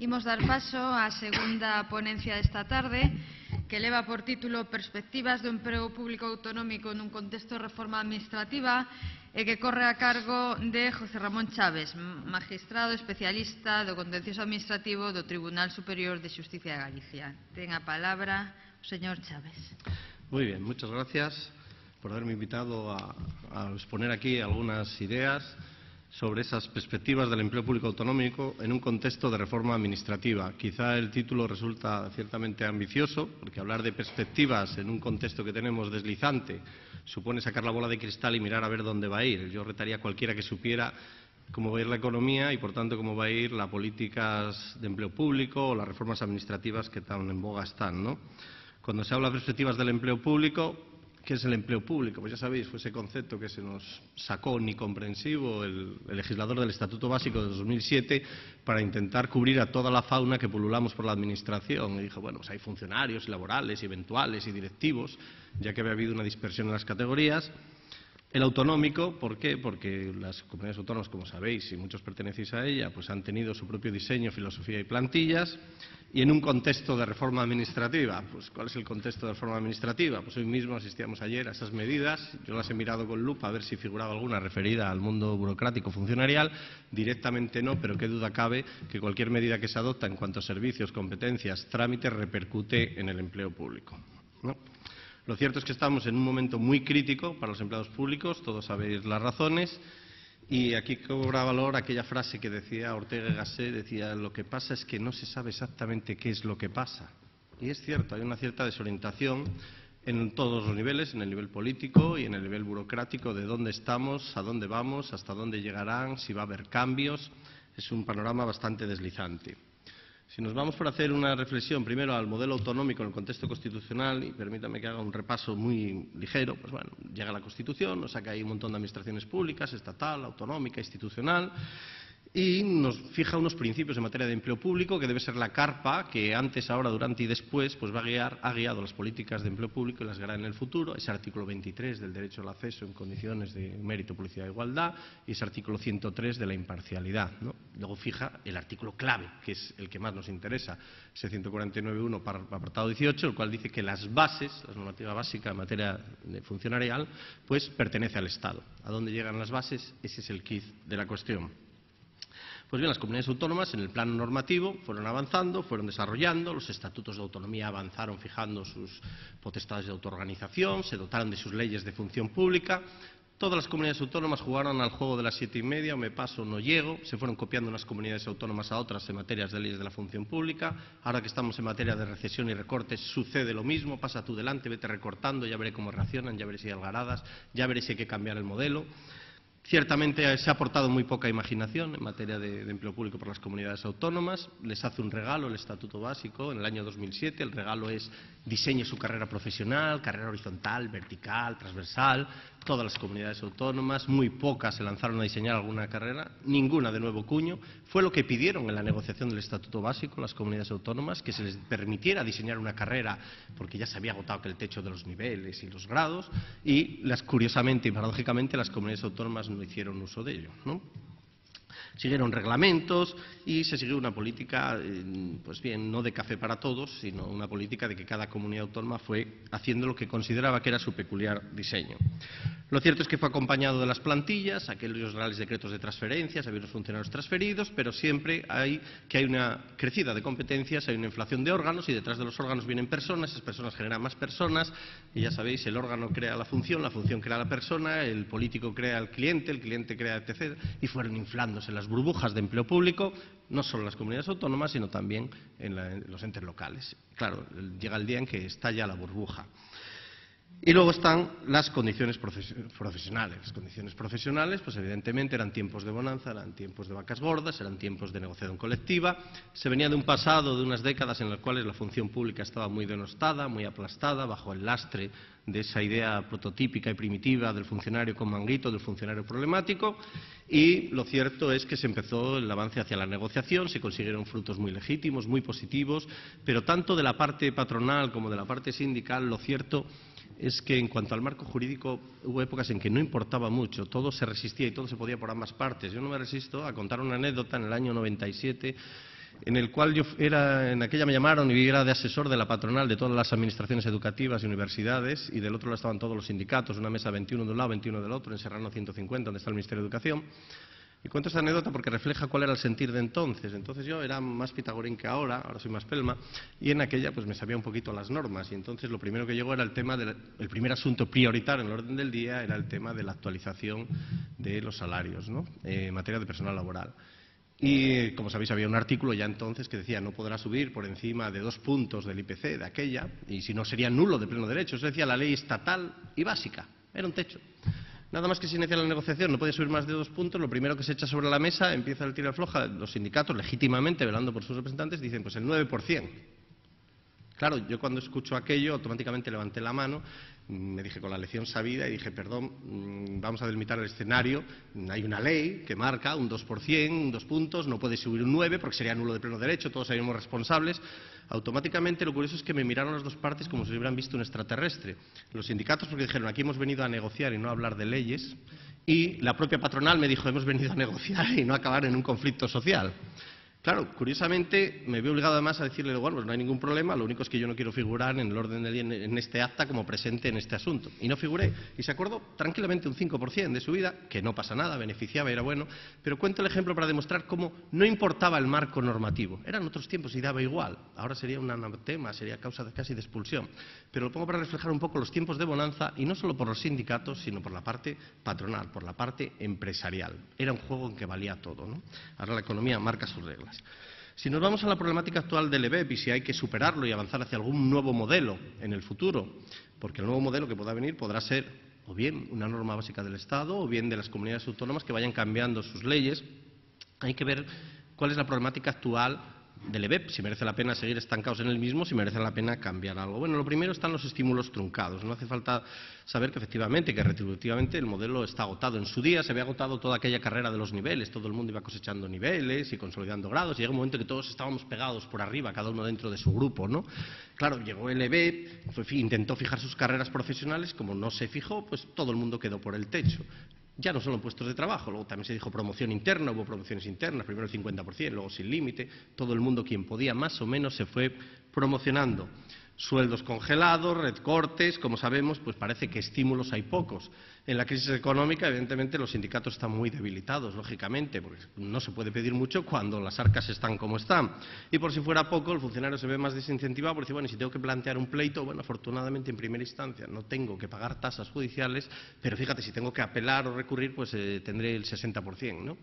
Imos dar paso á segunda ponencia desta tarde, que leva por título Perspectivas do emprego público autonómico nun contexto de reforma administrativa e que corre a cargo de José Ramón Chaves, magistrado especialista do contencioso administrativo do Tribunal Superior de Xusticia de Galicia. Ten a palabra o señor Chaves. Muy bien, muchas gracias por haberme invitado a exponer aquí algunas ideas sobre esas perspectivas del empleo público autonómico en un contexto de reforma administrativa. Quizá el título resulta ciertamente ambicioso, porque hablar de perspectivas en un contexto que tenemos deslizante supone sacar la bola de cristal y mirar a ver dónde va a ir. Yo retaría a cualquiera que supiera cómo va a ir la economía y, por tanto, cómo va a ir las políticas de empleo público o las reformas administrativas que tan en boga están, ¿no? Cuando se habla de perspectivas del empleo público, ¿qué es el empleo público? Pues ya sabéis, fue ese concepto que se nos sacó omnicomprensivo el legislador del Estatuto Básico de 2007 para intentar cubrir a toda la fauna que pululamos por la Administración. Y dijo, bueno, pues hay funcionarios laborales, eventuales y directivos, ya que había habido una dispersión en las categorías. El autonómico, ¿por qué? Porque las comunidades autónomas, como sabéis, y muchos pertenecéis a ella, pues han tenido su propio diseño, filosofía y plantillas. Y en un contexto de reforma administrativa, pues ¿cuál es el contexto de reforma administrativa? Pues hoy mismo asistíamos ayer a esas medidas, yo las he mirado con lupa a ver si figuraba alguna referida al mundo burocrático funcionarial, directamente no, pero qué duda cabe que cualquier medida que se adopta en cuanto a servicios, competencias, trámites, repercute en el empleo público, ¿no? Lo cierto es que estamos en un momento muy crítico para los empleados públicos, todos sabéis las razones, y aquí cobra valor aquella frase que decía Ortega y Gasset, decía, lo que pasa es que no se sabe exactamente qué es lo que pasa. Y es cierto, hay una cierta desorientación en todos los niveles, en el nivel político y en el nivel burocrático, de dónde estamos, a dónde vamos, hasta dónde llegarán, si va a haber cambios. Es un panorama bastante deslizante. Si nos vamos por hacer una reflexión primero al modelo autonómico en el contexto constitucional, y permítame que haga un repaso muy ligero, pues bueno, llega la Constitución, nos saca ahí un montón de administraciones públicas, estatal, autonómica, institucional, y nos fija unos principios en materia de empleo público que debe ser la carpa que antes, ahora, durante y después pues ha guiado las políticas de empleo público y las guiará en el futuro. Ese artículo 23 del derecho al acceso en condiciones de mérito, publicidad e igualdad y ese artículo 103 de la imparcialidad, ¿no? Luego fija el artículo clave, que es el que más nos interesa, ese 149.1, apartado 18, el cual dice que las bases, la normativa básica en materia de funcionarial, pues pertenece al Estado. ¿A dónde llegan las bases? Ese es el quid de la cuestión. Pues bien, las comunidades autónomas en el plano normativo fueron avanzando, fueron desarrollando, los estatutos de autonomía avanzaron fijando sus potestades de autoorganización, se dotaron de sus leyes de función pública. Todas las comunidades autónomas jugaron al juego de las 7:30, o me paso o no llego, se fueron copiando unas comunidades autónomas a otras en materias de leyes de la función pública. Ahora que estamos en materia de recesión y recortes sucede lo mismo, pasa tú delante, vete recortando, ya veré cómo reaccionan, ya veré si hay algaradas, ya veré si hay que cambiar el modelo. Ciertamente se ha aportado muy poca imaginación en materia de empleo público por las comunidades autónomas. Les hace un regalo el Estatuto Básico en el año 2007. El regalo es diseñe su carrera profesional, carrera horizontal, vertical, transversal. Todas las comunidades autónomas, muy pocas se lanzaron a diseñar alguna carrera, ninguna de nuevo cuño. Fue lo que pidieron en la negociación del Estatuto Básico las comunidades autónomas, que se les permitiera diseñar una carrera, porque ya se había agotado el techo de los niveles y los grados, y curiosamente y paradójicamente las comunidades autónomas no hicieron uso de ello, ¿no? Siguieron reglamentos y se siguió una política, pues bien, no de café para todos, sino una política de que cada comunidad autónoma fue haciendo lo que consideraba que era su peculiar diseño. Lo cierto es que fue acompañado de las plantillas, aquellos reales decretos de transferencias, había unos funcionarios transferidos, pero siempre hay una crecida de competencias, hay una inflación de órganos y detrás de los órganos vienen personas, esas personas generan más personas y ya sabéis, el órgano crea la función crea la persona, el político crea el cliente crea etc. Y fueron inflándose las burbujas de empleo público, no solo en las comunidades autónomas, sino también en los entes locales. Claro, llega el día en que estalla la burbuja. Y luego están las condiciones profesionales. Las condiciones profesionales, pues evidentemente eran tiempos de bonanza, eran tiempos de vacas gordas, eran tiempos de negociación colectiva. Se venía de un pasado, de unas décadas en las cuales la función pública estaba muy denostada, muy aplastada, bajo el lastre de esa idea prototípica y primitiva del funcionario con manguito, del funcionario problemático. Y lo cierto es que se empezó el avance hacia la negociación, se consiguieron frutos muy legítimos, muy positivos, pero tanto de la parte patronal como de la parte sindical, lo cierto es que en cuanto al marco jurídico hubo épocas en que no importaba mucho, todo se resistía y todo se podía por ambas partes. Yo no me resisto a contar una anécdota en el año 97 en el cual en aquella me llamaron y era de asesor de la patronal de todas las administraciones educativas y universidades, y del otro lado estaban todos los sindicatos, una mesa 21 de un lado, 21 del otro, en Serrano 150, donde está el Ministerio de Educación. Y cuento esta anécdota porque refleja cuál era el sentir de entonces. Entonces yo era más pitagorín que ahora soy más pelma, y en aquella pues me sabía un poquito las normas, y entonces lo primero que llegó era el tema el primer asunto prioritario en el orden del día era el tema de la actualización de los salarios, ¿no? En materia de personal laboral. Y, como sabéis, había un artículo ya entonces que decía no podrá subir por encima de 2 puntos del IPC de aquella, y si no sería nulo de pleno derecho. Eso decía la ley estatal y básica, era un techo. Nada más que se inicia la negociación, no podía subir más de 2 puntos, lo primero que se echa sobre la mesa, empieza el tira y afloja, los sindicatos, legítimamente, velando por sus representantes, dicen pues el 9%. Claro, yo cuando escucho aquello, automáticamente levanté la mano, me dije con la lección sabida y dije, perdón, vamos a delimitar el escenario, hay una ley que marca un 2%, 2 puntos, no puede subir un 9 porque sería nulo de pleno derecho, todos seríamos responsables. Automáticamente lo curioso es que me miraron las dos partes como si hubieran visto un extraterrestre. Los sindicatos porque dijeron, aquí hemos venido a negociar y no a hablar de leyes, y la propia patronal me dijo, hemos venido a negociar y no a acabar en un conflicto social. Claro, curiosamente me vi obligado además a decirle, bueno, pues no hay ningún problema, lo único es que yo no quiero figurar en el orden del día en este acta como presente en este asunto. Y no figuré. Y se acordó tranquilamente un 5% de su vida, que no pasa nada, beneficiaba, era bueno. Pero cuento el ejemplo para demostrar cómo no importaba el marco normativo. Eran otros tiempos y daba igual. Ahora sería un anatema, sería causa casi de expulsión. Pero lo pongo para reflejar un poco los tiempos de bonanza, y no solo por los sindicatos, sino por la parte patronal, por la parte empresarial. Era un juego en que valía todo, ¿no? Ahora la economía marca sus reglas. Si nos vamos a la problemática actual del EBEP y si hay que superarlo y avanzar hacia algún nuevo modelo en el futuro, porque el nuevo modelo que pueda venir podrá ser o bien una norma básica del Estado o bien de las comunidades autónomas que vayan cambiando sus leyes, hay que ver cuál es la problemática actual del EBEP, si merece la pena seguir estancados en el mismo, si merece la pena cambiar algo. Bueno, lo primero están los estímulos truncados. No hace falta saber que efectivamente, que retributivamente el modelo está agotado. En su día se había agotado toda aquella carrera de los niveles, todo el mundo iba cosechando niveles y consolidando grados, y llega un momento que todos estábamos pegados por arriba, cada uno dentro de su grupo, ¿no? Claro, llegó el EBEP, intentó fijar sus carreras profesionales, como no se fijó, pues todo el mundo quedó por el techo. Ya no solo en puestos de trabajo, luego también se dijo promoción interna, hubo promociones internas, primero el 50%, luego sin límite, todo el mundo quien podía más o menos se fue promocionando. Sueldos congelados, recortes, como sabemos, pues parece que estímulos hay pocos. En la crisis económica, evidentemente, los sindicatos están muy debilitados, lógicamente, porque no se puede pedir mucho cuando las arcas están como están. Y por si fuera poco, el funcionario se ve más desincentivado porque dice, bueno, y si tengo que plantear un pleito, bueno, afortunadamente en primera instancia no tengo que pagar tasas judiciales, pero fíjate, si tengo que apelar o recurrir, pues tendré el 60%, ¿no?,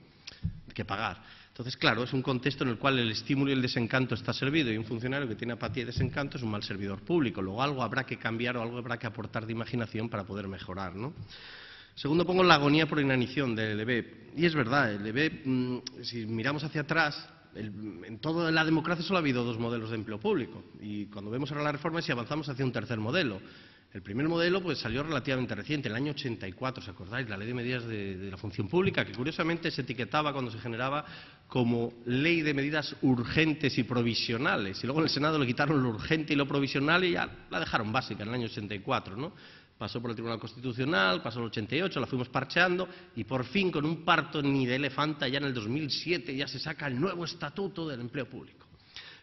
que pagar. Entonces, claro, es un contexto en el cual el estímulo y el desencanto está servido, y un funcionario que tiene apatía y desencanto es un mal servidor público. Luego algo habrá que cambiar o algo habrá que aportar de imaginación para poder mejorar, ¿no? Segundo, pongo la agonía por inanición del EBEP. Y es verdad, el EBEP, si miramos hacia atrás, en toda la democracia solo ha habido 2 modelos de empleo público. Y cuando vemos ahora la reforma, si avanzamos hacia un tercer modelo. El primer modelo pues salió relativamente reciente, el año 84, ¿os acordáis? La Ley de Medidas de la Función Pública, que curiosamente se etiquetaba cuando se generaba como Ley de Medidas Urgentes y Provisionales. Y luego en el Senado le quitaron lo urgente y lo provisional y ya la dejaron básica en el año 84, ¿no? Pasó por el Tribunal Constitucional, pasó el 88, la fuimos parcheando y por fin con un parto ni de elefanta ya en el 2007 ya se saca el nuevo Estatuto del Empleo Público.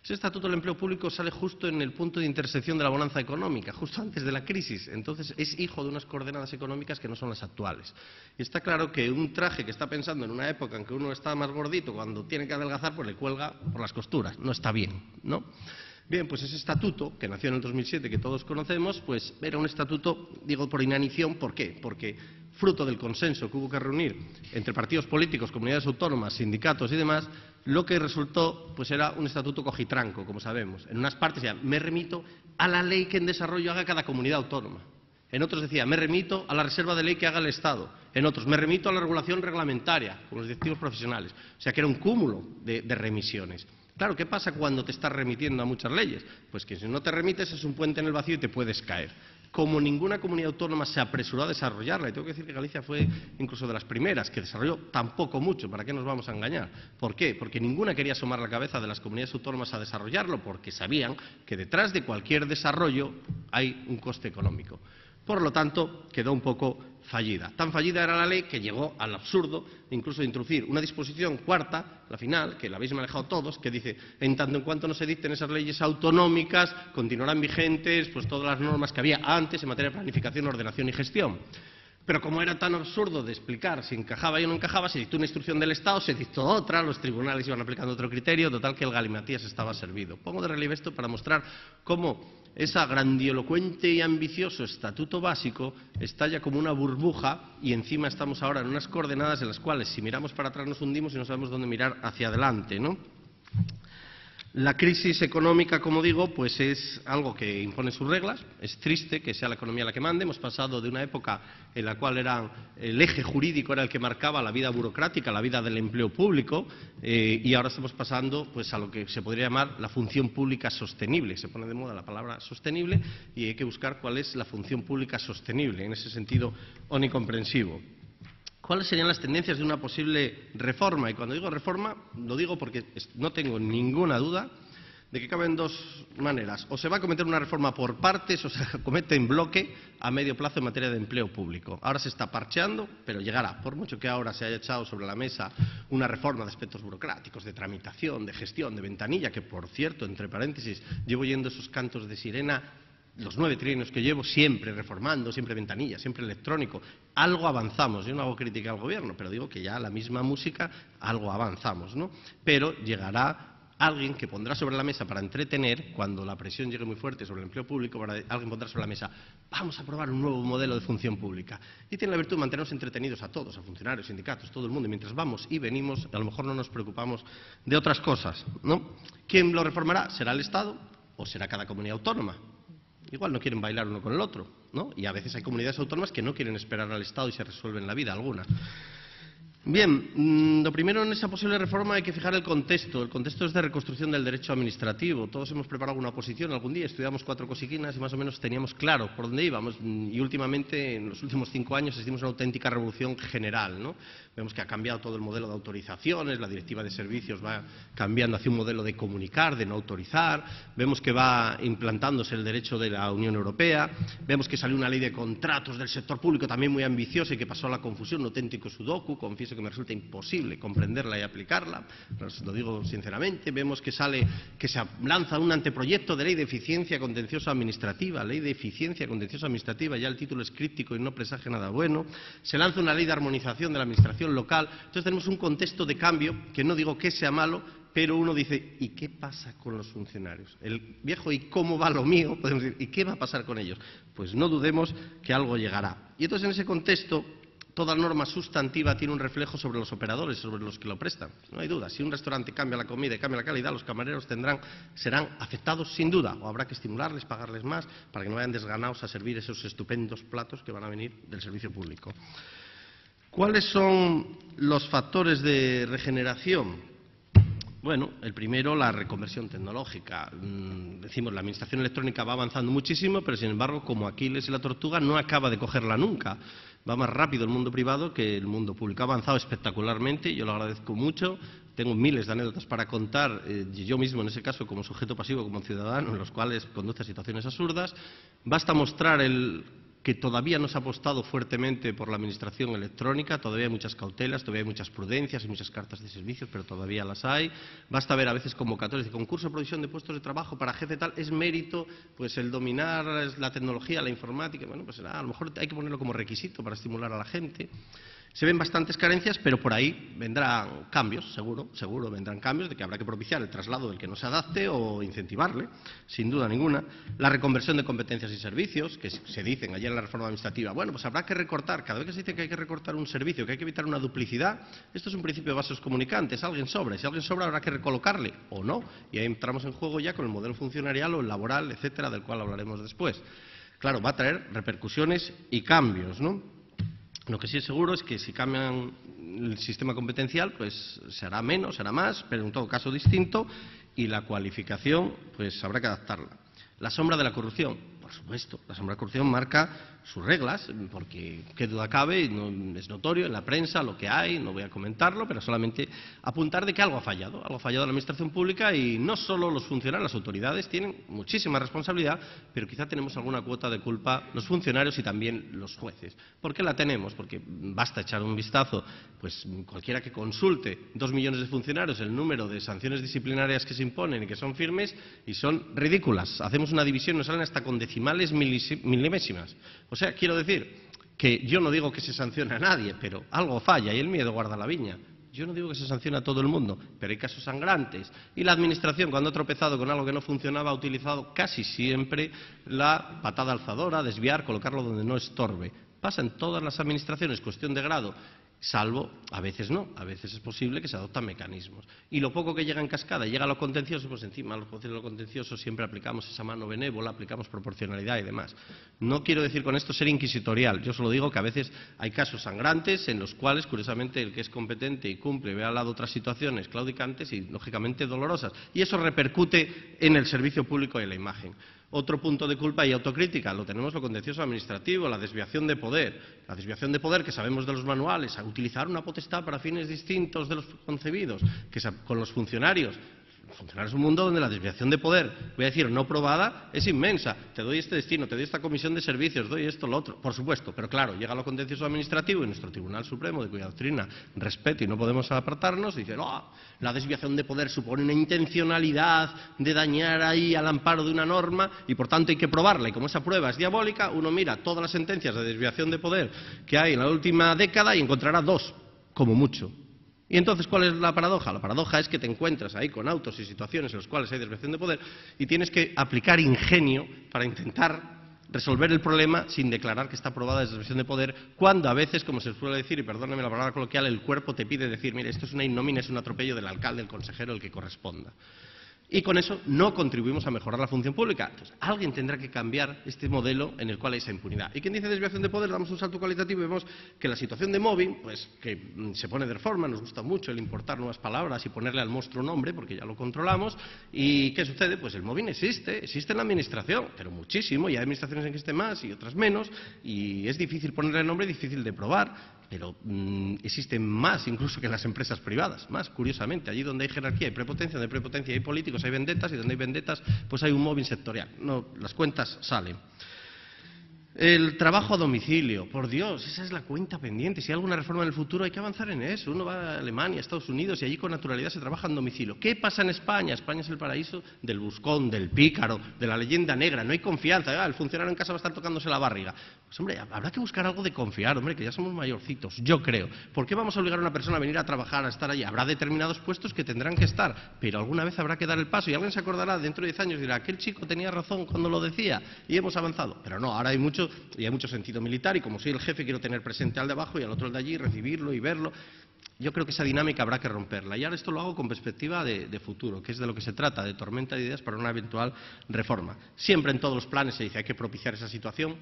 Ese Estatuto del Empleo Público sale justo en el punto de intersección de la bonanza económica, justo antes de la crisis. Entonces es hijo de unas coordenadas económicas que no son las actuales. Y está claro que un traje que está pensando en una época en que uno está más gordito, cuando tiene que adelgazar, pues le cuelga por las costuras. No está bien, ¿no? Bien, pues ese estatuto, que nació en el 2007, que todos conocemos, pues era un estatuto, digo, por inanición. ¿Por qué? Porque fruto del consenso que hubo que reunir entre partidos políticos, comunidades autónomas, sindicatos y demás, lo que resultó pues era un estatuto cojitranco, como sabemos. En unas partes decía, me remito a la ley que en desarrollo haga cada comunidad autónoma. En otros decía, me remito a la reserva de ley que haga el Estado. En otros, me remito a la regulación reglamentaria, con los directivos profesionales. O sea que era un cúmulo de remisiones. Claro, ¿qué pasa cuando te estás remitiendo a muchas leyes? Pues que si no te remites es un puente en el vacío y te puedes caer. Como ninguna comunidad autónoma se apresuró a desarrollarla, y tengo que decir que Galicia fue incluso de las primeras que desarrolló tampoco mucho, ¿para qué nos vamos a engañar? ¿Por qué? Porque ninguna quería asomar la cabeza de las comunidades autónomas a desarrollarlo, porque sabían que detrás de cualquier desarrollo hay un coste económico. Por lo tanto, quedó un poco fallida. Tan fallida era la ley que llegó al absurdo incluso de introducir una disposición cuarta, la final, que la habéis manejado todos, que dice, en tanto en cuanto no se dicten esas leyes autonómicas, continuarán vigentes pues todas las normas que había antes en materia de planificación, ordenación y gestión. Pero como era tan absurdo de explicar si encajaba o no encajaba, se dictó una instrucción del Estado, se dictó otra, los tribunales iban aplicando otro criterio, total que el galimatías estaba servido. Pongo de relieve esto para mostrar cómo ese grandilocuente y ambicioso estatuto básico estalla como una burbuja y encima estamos ahora en unas coordenadas en las cuales si miramos para atrás nos hundimos y no sabemos dónde mirar hacia adelante, ¿no? La crisis económica, como digo, pues es algo que impone sus reglas. Es triste que sea la economía la que mande. Hemos pasado de una época en la cual el eje jurídico era el que marcaba la vida burocrática, la vida del empleo público, y ahora estamos pasando pues a lo que se podría llamar la función pública sostenible. Se pone de moda la palabra sostenible y hay que buscar cuál es la función pública sostenible, en ese sentido omnicomprensivo. ¿Cuáles serían las tendencias de una posible reforma? Y cuando digo reforma, lo digo porque no tengo ninguna duda de que caben dos maneras. O se va a cometer una reforma por partes o se comete en bloque a medio plazo en materia de empleo público. Ahora se está parcheando, pero llegará. Por mucho que ahora se haya echado sobre la mesa una reforma de aspectos burocráticos, de tramitación, de gestión, de ventanilla, que por cierto, entre paréntesis, llevo oyendo esos cantos de sirena los 9 trienios que llevo, siempre reformando, siempre ventanilla, siempre electrónico. Algo avanzamos. Yo no hago crítica al gobierno, pero digo que ya la misma música, algo avanzamos, ¿no? Pero llegará alguien que pondrá sobre la mesa para entretener, cuando la presión llegue muy fuerte sobre el empleo público, alguien pondrá sobre la mesa, vamos a probar un nuevo modelo de función pública. Y tiene la virtud de mantenernos entretenidos a todos, a funcionarios, sindicatos, todo el mundo. Y mientras vamos y venimos, a lo mejor no nos preocupamos de otras cosas, ¿no? ¿Quién lo reformará? ¿Será el Estado o será cada comunidad autónoma? Igual no quieren bailar uno con el otro, ¿no? Y a veces hay comunidades autónomas que no quieren esperar al Estado y se resuelven la vida, algunas. Bien, lo primero en esa posible reforma hay que fijar el contexto. El contexto es de reconstrucción del derecho administrativo. Todos hemos preparado una oposición algún día, estudiamos 4 cosiquinas y más o menos teníamos claro por dónde íbamos. Y últimamente, en los últimos 5 años, asistimos a una auténtica revolución general, ¿no? Vemos que ha cambiado todo el modelo de autorizaciones, la directiva de servicios va cambiando hacia un modelo de comunicar, de no autorizar, vemos que va implantándose el derecho de la Unión Europea, vemos que salió una ley de contratos del sector público también muy ambiciosa y que pasó a la confusión, un auténtico sudoku, confieso que me resulta imposible comprenderla y aplicarla, os lo digo sinceramente. Vemos que se lanza un anteproyecto de ley de eficiencia contenciosa administrativa, ya el título es críptico y no presagia nada bueno. Se lanza una ley de armonización de la administración local. Entonces tenemos un contexto de cambio que no digo que sea malo, pero uno dice, ¿y qué pasa con los funcionarios? El viejo ¿y cómo va lo mío? Podemos decir, ¿y qué va a pasar con ellos? Pues no dudemos que algo llegará. Y entonces en ese contexto toda norma sustantiva tiene un reflejo sobre los operadores, sobre los que lo prestan. No hay duda. Si un restaurante cambia la comida y cambia la calidad, los camareros serán afectados sin duda. O habrá que estimularles, pagarles más, para que no vayan desganados a servir esos estupendos platos que van a venir del servicio público. ¿Cuáles son los factores de regeneración? Bueno, el primero, la reconversión tecnológica. Decimos, la administración electrónica va avanzando muchísimo, pero sin embargo, como Aquiles y la tortuga, no acaba de cogerla nunca. Va más rápido el mundo privado que el mundo público. Ha avanzado espectacularmente, yo lo agradezco mucho. Tengo miles de anécdotas para contar, yo mismo en ese caso como sujeto pasivo, como ciudadano, en los cuales conduce a situaciones absurdas. Basta mostrar que todavía no se ha apostado fuertemente por la administración electrónica, todavía hay muchas cautelas, todavía hay muchas prudencias y muchas cartas de servicios, pero todavía las hay. Basta ver a veces convocatorias de concurso de provisión de puestos de trabajo para jefe tal, es mérito pues el dominar la tecnología, la informática, bueno, pues a lo mejor hay que ponerlo como requisito para estimular a la gente. Se ven bastantes carencias, pero por ahí vendrán cambios, seguro vendrán cambios, de que habrá que propiciar el traslado del que no se adapte o incentivarle, sin duda ninguna. La reconversión de competencias y servicios, que se dicen ayer en la reforma administrativa, bueno, pues habrá que recortar, cada vez que se dice que hay que recortar un servicio, que hay que evitar una duplicidad, esto es un principio de vasos comunicantes, alguien sobra, y si alguien sobra habrá que recolocarle, o no, y ahí entramos en juego ya con el modelo funcionarial o el laboral, etcétera, del cual hablaremos después. Claro, va a traer repercusiones y cambios, ¿no? Lo que sí es seguro es que si cambian el sistema competencial, pues se hará menos, se hará más, pero en todo caso distinto, y la cualificación, pues habrá que adaptarla. La sombra de la corrupción. por supuesto, la sombra de corrupción marca sus reglas, porque qué duda cabe, no, es notorio en la prensa lo que hay, no voy a comentarlo, pero solamente apuntar de que algo ha fallado en la administración pública, y no solo los funcionarios, las autoridades tienen muchísima responsabilidad, pero quizá tenemos alguna cuota de culpa los funcionarios y también los jueces. ¿Por qué la tenemos? Porque basta echar un vistazo, pues cualquiera que consulte 2 millones de funcionarios, el número de sanciones disciplinarias que se imponen y que son firmes, y son ridículas. Hacemos una división, nos salen hasta con decimales milimésimas. O sea, quiero decir que yo no digo que se sancione a nadie, pero algo falla y el miedo guarda la viña. Yo no digo que se sancione a todo el mundo, pero hay casos sangrantes. Y la Administración, cuando ha tropezado con algo que no funcionaba, ha utilizado casi siempre la patada alzadora, desviar, colocarlo donde no estorbe. Pasa en todas las administraciones, cuestión de grado. Salvo, a veces no, a veces es posible que se adoptan mecanismos. Y lo poco que llega en cascada y llega a lo contencioso, pues encima a lo contencioso siempre aplicamos esa mano benévola, aplicamos proporcionalidad y demás. No quiero decir con esto ser inquisitorial, yo solo digo que a veces hay casos sangrantes en los cuales, curiosamente, el que es competente y cumple ve al lado otras situaciones claudicantes y, lógicamente, dolorosas. Y eso repercute en el servicio público y en la imagen. Otro punto de culpa y autocrítica, lo tenemos lo contencioso administrativo, la desviación de poder. La desviación de poder, que sabemos de los manuales, a utilizar una potestad para fines distintos de los concebidos, que con los funcionarios. Funcionar es un mundo donde la desviación de poder, voy a decir, no probada, es inmensa. Te doy este destino, te doy esta comisión de servicios, doy esto, lo otro, por supuesto. Pero claro, llega lo contencioso administrativo y nuestro Tribunal Supremo, de cuya doctrina respeto y no podemos apartarnos, dice, no, la desviación de poder supone una intencionalidad de dañar ahí al amparo de una norma y por tanto hay que probarla. Y como esa prueba es diabólica, uno mira todas las sentencias de desviación de poder que hay en la última década y encontrará 2, como mucho. Y entonces, ¿cuál es la paradoja? La paradoja es que te encuentras ahí con autos y situaciones en los cuales hay desviación de poder y tienes que aplicar ingenio para intentar resolver el problema sin declarar que está aprobada la desviación de poder, cuando a veces, como se suele decir, y perdóname la palabra coloquial, el cuerpo te pide decir, mire, esto es una ignominia, es un atropello del alcalde, del consejero, el que corresponda. Y con eso no contribuimos a mejorar la función pública. Entonces, alguien tendrá que cambiar este modelo en el cual hay esa impunidad. ¿Y quien dice desviación de poder? Damos un salto cualitativo y vemos que la situación de mobbing, pues que se pone de reforma, nos gusta mucho el importar nuevas palabras y ponerle al monstruo nombre, porque ya lo controlamos. ¿Y qué sucede? Pues el mobbing existe en la administración, pero muchísimo, y hay administraciones en que esté más y otras menos, y es difícil ponerle nombre, difícil de probar. Pero existen más incluso que en las empresas privadas, más curiosamente. Allí donde hay jerarquía hay prepotencia, donde hay prepotencia hay políticos, hay vendetas, y donde hay vendetas pues hay un mobbing sectorial. No, las cuentas salen. El trabajo a domicilio, por Dios, esa es la cuenta pendiente. Si hay alguna reforma en el futuro hay que avanzar en eso. Uno va a Alemania, a Estados Unidos y allí con naturalidad se trabaja en domicilio. ¿Qué pasa en España? España es el paraíso del buscón, del pícaro, de la leyenda negra. No hay confianza. El funcionario en casa va a estar tocándose la barriga. Pues hombre, habrá que buscar algo de confiar, hombre, que ya somos mayorcitos, yo creo. ¿Por qué vamos a obligar a una persona a venir a trabajar, a estar allí? Habrá determinados puestos que tendrán que estar, pero alguna vez habrá que dar el paso y alguien se acordará dentro de 10 años y dirá, aquel chico tenía razón cuando lo decía y hemos avanzado. Pero no, ahora hay mucho sentido militar y como soy el jefe quiero tener presente al de abajo y al otro el de allí, recibirlo y verlo. Yo creo que esa dinámica habrá que romperla. Y ahora esto lo hago con perspectiva de futuro, que es de lo que se trata, de tormenta de ideas para una eventual reforma. Siempre en todos los planes se dice hay que propiciar esa situación,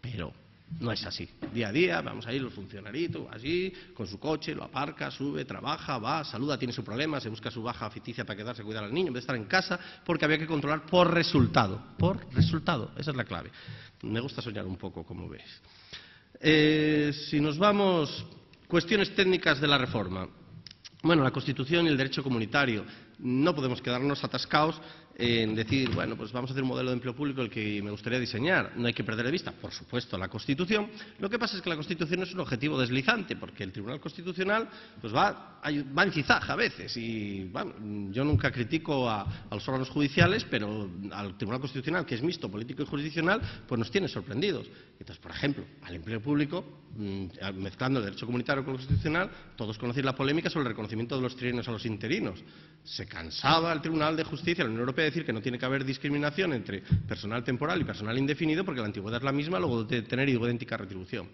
pero no es así. Día a día vamos a ir los funcionaritos allí, con su coche, lo aparca, sube, trabaja, va, saluda, tiene su problema, se busca su baja ficticia para quedarse a cuidar al niño en vez de estar en casa, porque había que controlar por resultado. Por resultado, esa es la clave. Me gusta soñar un poco, como veis. Si nos vamos, cuestiones técnicas de la reforma. Bueno, la Constitución y el derecho comunitario. No podemos quedarnos atascados en decir, bueno, pues vamos a hacer un modelo de empleo público el que me gustaría diseñar. No hay que perder de vista, por supuesto, la Constitución. Lo que pasa es que la Constitución es un objetivo deslizante, porque el Tribunal Constitucional pues va en cizaja a veces. Y bueno, yo nunca critico a los órganos judiciales, pero al Tribunal Constitucional, que es mixto, político y jurisdiccional, pues nos tiene sorprendidos. Entonces, por ejemplo, al empleo público, mezclando el derecho comunitario con el constitucional, todos conocéis la polémica sobre el reconocimiento de los trienios a los interinos. Se cansaba el Tribunal de Justicia, la Unión Europea, de decir que no tiene que haber discriminación entre personal temporal y personal indefinido porque la antigüedad es la misma, luego de tener idéntica retribución.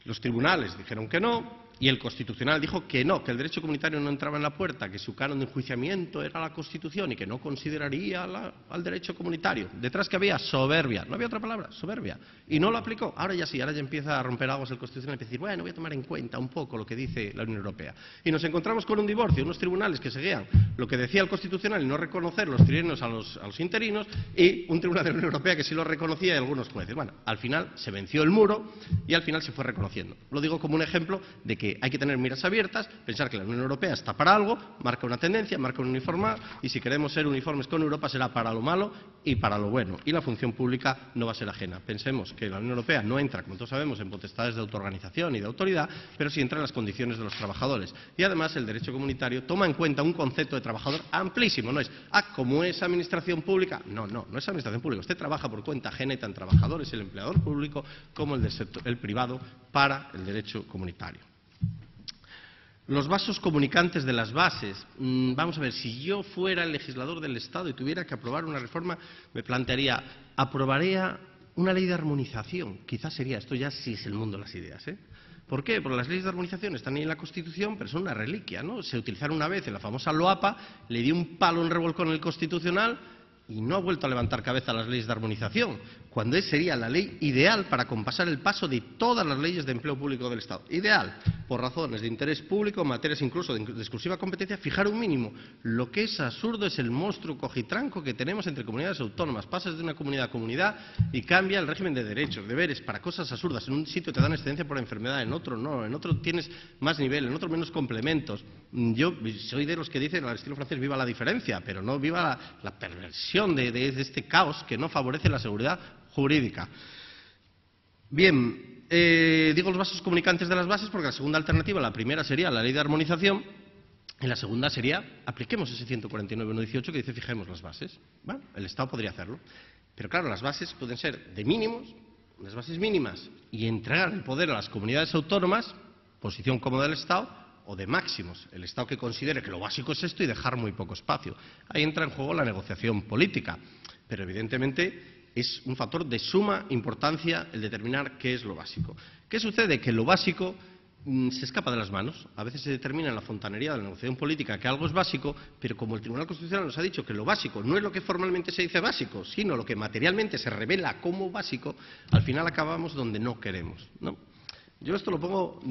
Los tribunales dijeron que no, y el Constitucional dijo que no, que el derecho comunitario no entraba en la puerta, que su canon de enjuiciamiento era la Constitución y que no consideraría al derecho comunitario. Detrás que había soberbia, no había otra palabra, soberbia, y no lo aplicó. Ahora ya sí, ahora ya empieza a romper aguas el Constitucional y decir, bueno, voy a tomar en cuenta un poco lo que dice la Unión Europea. Y nos encontramos con un divorcio, unos tribunales que seguían lo que decía el Constitucional y no reconocer los trienios a los interinos, y un tribunal de la Unión Europea que sí lo reconocía y algunos jueces. Bueno, al final se venció el muro y al final se fue reconociendo. Lo digo como un ejemplo de que hay que tener miras abiertas, pensar que la Unión Europea está para algo, marca una tendencia, marca un uniformado, y si queremos ser uniformes con Europa será para lo malo y para lo bueno. Y la función pública no va a ser ajena. Pensemos que la Unión Europea no entra, como todos sabemos, en potestades de autoorganización y de autoridad, pero sí entra en las condiciones de los trabajadores. Y además el derecho comunitario toma en cuenta un concepto de trabajador amplísimo. No es, como es administración pública. No es administración pública. Usted trabaja por cuenta ajena y tan trabajador es el empleador público como el privado para el derecho comunitario. Los vasos comunicantes de las bases. Vamos a ver, si yo fuera el legislador del Estado y tuviera que aprobar una reforma, me plantearía, aprobaría una ley de armonización. Quizás sería, esto ya sí es el mundo de las ideas, ¿eh? ¿Por qué? Porque las leyes de armonización están ahí en la Constitución, pero son una reliquia, ¿no? Se utilizaron una vez en la famosa LOAPA, le dio un palo en revolcón en el Constitucional y no ha vuelto a levantar cabeza las leyes de armonización, cuando sería la ley ideal para compasar el paso de todas las leyes de empleo público del Estado. Ideal, por razones de interés público, materias incluso de exclusiva competencia, fijar un mínimo. Lo que es absurdo es el monstruo cojitranco que tenemos entre comunidades autónomas. Pasas de una comunidad a comunidad y cambia el régimen de derechos, deberes, para cosas absurdas. En un sitio te dan excedencia por enfermedad, en otro no, en otro tienes más nivel, en otro menos complementos. Yo soy de los que dicen, al estilo francés, viva la diferencia, pero no viva la perversión de este caos que no favorece la seguridad jurídica. Bien, digo los vasos comunicantes de las bases porque la segunda alternativa, la primera sería la ley de armonización y la segunda sería apliquemos ese 149.1.18 que dice fijemos las bases. Bueno, el Estado podría hacerlo, pero claro, las bases pueden ser de mínimos, las bases mínimas, y entregar el poder a las comunidades autónomas, posición cómoda del Estado, o de máximos, el Estado que considere que lo básico es esto y dejar muy poco espacio. Ahí entra en juego la negociación política, pero evidentemente es un factor de suma importancia el determinar qué es lo básico. ¿Qué sucede? Que lo básico se escapa de las manos. A veces se determina en la fontanería de la negociación política que algo es básico, pero como el Tribunal Constitucional nos ha dicho que lo básico no es lo que formalmente se dice básico, sino lo que materialmente se revela como básico, al final acabamos donde no queremos, ¿no? Yo esto lo pongo,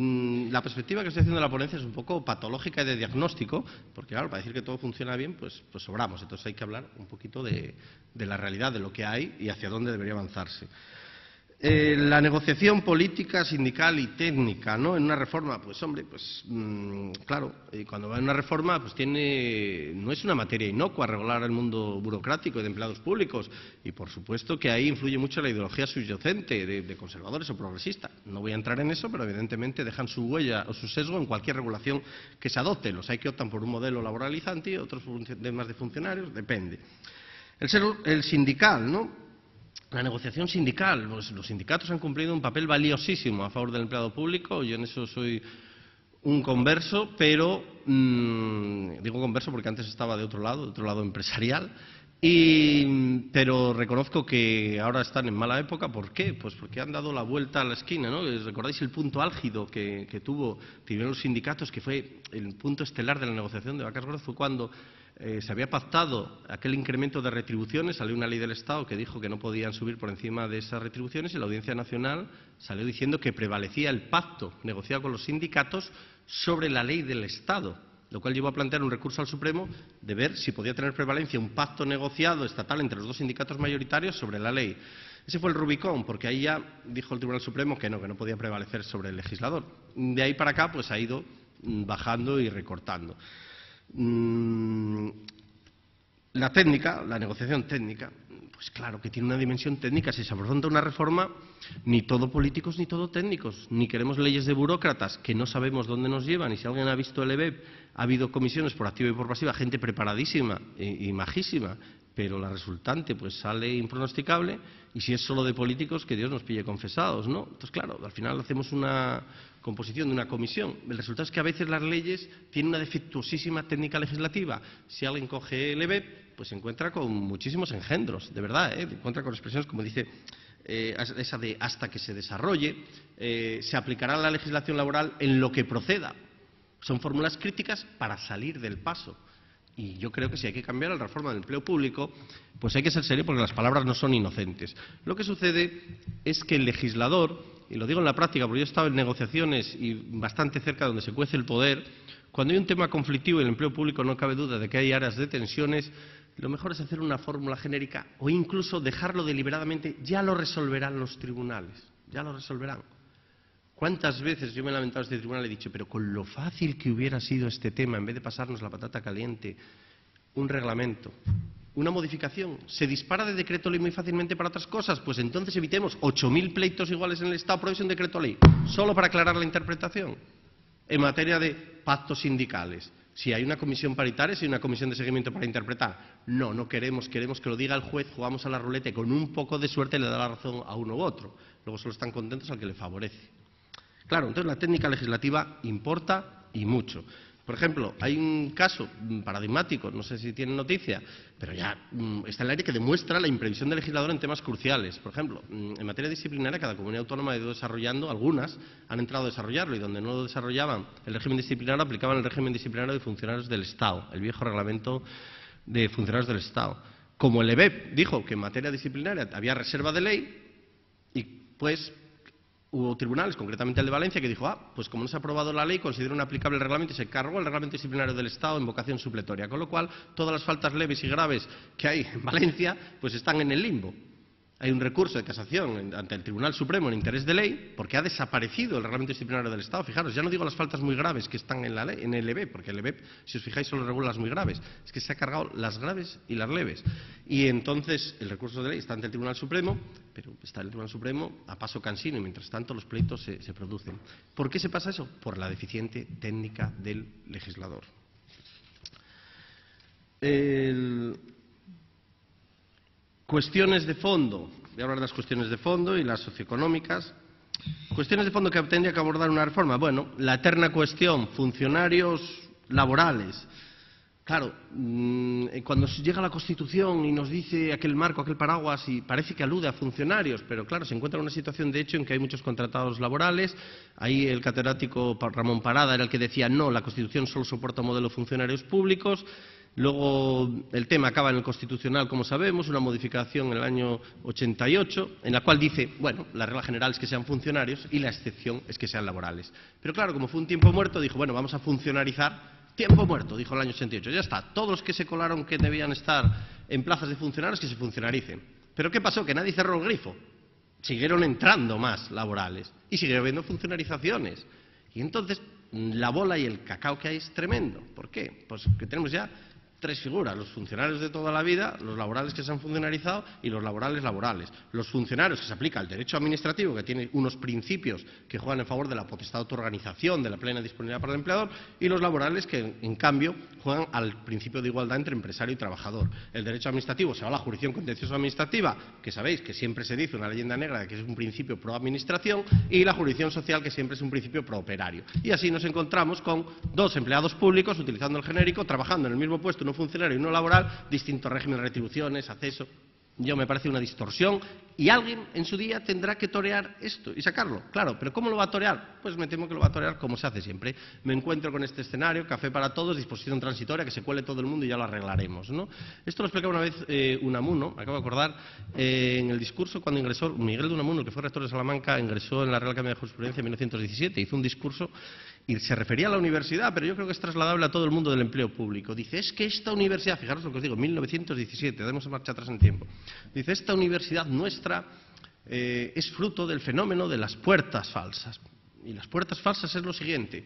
la perspectiva que estoy haciendo de la ponencia es un poco patológica y de diagnóstico, porque claro, para decir que todo funciona bien, pues sobramos. Entonces hay que hablar un poquito de la realidad, de lo que hay y hacia dónde debería avanzarse. La negociación política, sindical y técnica, ¿no? En una reforma, pues hombre, pues claro, cuando va en una reforma, pues no es una materia inocua regular el mundo burocrático y de empleados públicos, y por supuesto que ahí influye mucho la ideología subyacente de conservadores o progresistas. No voy a entrar en eso, pero evidentemente dejan su huella o su sesgo en cualquier regulación que se adopte. Los hay que optan por un modelo laboralizante y otros más de funcionarios, depende. El sindical, ¿no? La negociación sindical, pues los sindicatos han cumplido un papel valiosísimo a favor del empleado público. Yo en eso soy un converso, pero digo converso porque antes estaba de otro lado empresarial, pero reconozco que ahora están en mala época. ¿Por qué? Pues porque han dado la vuelta a la esquina, ¿no? ¿Recordáis el punto álgido que tuvieron los sindicatos, que fue el punto estelar de la negociación de vacas gordas? Fue cuando se había pactado aquel incremento de retribuciones, salió una ley del Estado que dijo que no podían subir por encima de esas retribuciones y la Audiencia Nacional salió diciendo que prevalecía el pacto negociado con los sindicatos sobre la ley del Estado, lo cual llevó a plantear un recurso al Supremo de ver si podía tener prevalencia un pacto negociado estatal entre los dos sindicatos mayoritarios sobre la ley. Ese fue el Rubicón, porque ahí ya dijo el Tribunal Supremo que no podía prevalecer sobre el legislador. De ahí para acá pues ha ido bajando y recortando. La técnica, la negociación técnica, pues claro que tiene una dimensión técnica. Si se afronta una reforma, ni todo políticos ni todo técnicos, ni queremos leyes de burócratas que no sabemos dónde nos llevan. Y si alguien ha visto el EBEP, ha habido comisiones por activa y por pasiva, gente preparadísima y majísima, pero la resultante pues sale impronosticable, y si es solo de políticos, que Dios nos pille confesados, ¿no? Entonces, claro, al final hacemos una composición de una comisión. El resultado es que a veces las leyes tienen una defectuosísima técnica legislativa. Si alguien coge el EBEP, pues se encuentra con muchísimos engendros, de verdad, ¿eh? Se encuentra con expresiones como dice esa de hasta que se desarrolle, se aplicará la legislación laboral en lo que proceda. Son fórmulas críticas para salir del paso. Y yo creo que si hay que cambiar la reforma del empleo público, pues hay que ser serio porque las palabras no son inocentes. Lo que sucede es que el legislador, y lo digo en la práctica porque yo he estado en negociaciones y bastante cerca donde se cuece el poder, cuando hay un tema conflictivo en el empleo público no cabe duda de que hay áreas de tensiones, lo mejor es hacer una fórmula genérica o incluso dejarlo deliberadamente, ya lo resolverán los tribunales, ya lo resolverán. ¿Cuántas veces yo me he lamentado de este tribunal y he dicho, pero con lo fácil que hubiera sido este tema, en vez de pasarnos la patata caliente, un reglamento, una modificación, se dispara de decreto ley muy fácilmente para otras cosas? Pues entonces evitemos 8.000 pleitos iguales en el Estado, apruébese un decreto ley, solo para aclarar la interpretación. En materia de pactos sindicales, si hay una comisión paritaria, si hay una comisión de seguimiento para interpretar. No, no queremos, queremos que lo diga el juez, jugamos a la ruleta y con un poco de suerte le da la razón a uno u otro. Luego solo están contentos al que le favorece. Claro, entonces la técnica legislativa importa y mucho. Por ejemplo, hay un caso paradigmático, no sé si tienen noticia, pero ya está en el aire, que demuestra la imprevisión del legislador en temas cruciales. Por ejemplo, en materia disciplinaria, cada comunidad autónoma ha ido desarrollando, algunas han entrado a desarrollarlo, y donde no lo desarrollaban el régimen disciplinario, aplicaban el régimen disciplinario de funcionarios del Estado, el viejo reglamento de funcionarios del Estado. Como el EBEP dijo que en materia disciplinaria había reserva de ley, y pues hubo tribunales, concretamente el de Valencia, que dijo, pues como no se ha aprobado la ley, considero inaplicable el reglamento y se cargó el reglamento disciplinario del Estado en vocación supletoria. Con lo cual, todas las faltas leves y graves que hay en Valencia, pues están en el limbo. Hay un recurso de casación ante el Tribunal Supremo en interés de ley, porque ha desaparecido el reglamento disciplinario del Estado. Fijaros, ya no digo las faltas muy graves que están en la ley, en el EBEP, porque el EBEP, si os fijáis, solo regula las muy graves. Es que se ha cargado las graves y las leves. Y entonces el recurso de ley está ante el Tribunal Supremo, pero está en el Tribunal Supremo a paso cansino y mientras tanto los pleitos se producen. ¿Por qué se pasa eso? Por la deficiente técnica del legislador. Cuestiones de fondo. Voy a hablar de las cuestiones de fondo y las socioeconómicas. Cuestiones de fondo que tendría que abordar una reforma. Bueno, la eterna cuestión, funcionarios laborales. Claro, cuando llega la Constitución y nos dice aquel marco, aquel paraguas, y parece que alude a funcionarios, pero claro, se encuentra en una situación de hecho en que hay muchos contratados laborales. Ahí el catedrático Ramón Parada era el que decía, no, la Constitución solo soporta un modelo de funcionarios públicos. Luego el tema acaba en el Constitucional, como sabemos, una modificación en el año 88, en la cual dice, bueno, la regla general es que sean funcionarios y la excepción es que sean laborales. Pero claro, como fue un tiempo muerto, dijo, bueno, vamos a funcionarizar. Tiempo muerto, dijo el año 88. Ya está, todos los que se colaron que debían estar en plazas de funcionarios, que se funcionaricen. ¿Pero qué pasó? Que nadie cerró el grifo. Siguieron entrando más laborales y siguieron habiendo funcionarizaciones. Y entonces la bola y el cacao que hay es tremendo. ¿Por qué? Pues que tenemos ya tres figuras, los funcionarios de toda la vida, los laborales que se han funcionarizado y los laborales. Los funcionarios que se aplica al derecho administrativo, que tiene unos principios que juegan en favor de la potestad de autoorganización, de la plena disponibilidad para el empleador, y los laborales que, en cambio, juegan al principio de igualdad entre empresario y trabajador. El derecho administrativo se va a la jurisdicción contencioso administrativa, que sabéis que siempre se dice una leyenda negra de que es un principio pro administración, y la jurisdicción social, que siempre es un principio pro operario. Y así nos encontramos con dos empleados públicos, utilizando el genérico, trabajando en el mismo puesto, uno funcionario y uno laboral, distintos regímenes de retribuciones, acceso. Yo me parece una distorsión y alguien en su día tendrá que torear esto y sacarlo. Claro, pero ¿cómo lo va a torear? Pues me temo que lo va a torear como se hace siempre. Me encuentro con este escenario, café para todos, disposición transitoria, que se cuele todo el mundo y ya lo arreglaremos, ¿no? Esto lo explicaba una vez Unamuno, me acabo de acordar, en el discurso cuando ingresó Miguel de Unamuno, que fue rector de Salamanca, ingresó en la Real Academia de Jurisprudencia en 1917, hizo un discurso y se refería a la universidad, pero yo creo que es trasladable a todo el mundo del empleo público. Dice, es que esta universidad, fijaros lo que os digo, 1917, demos marcha atrás en tiempo. Dice, esta universidad nuestra es fruto del fenómeno de las puertas falsas. Y las puertas falsas es lo siguiente.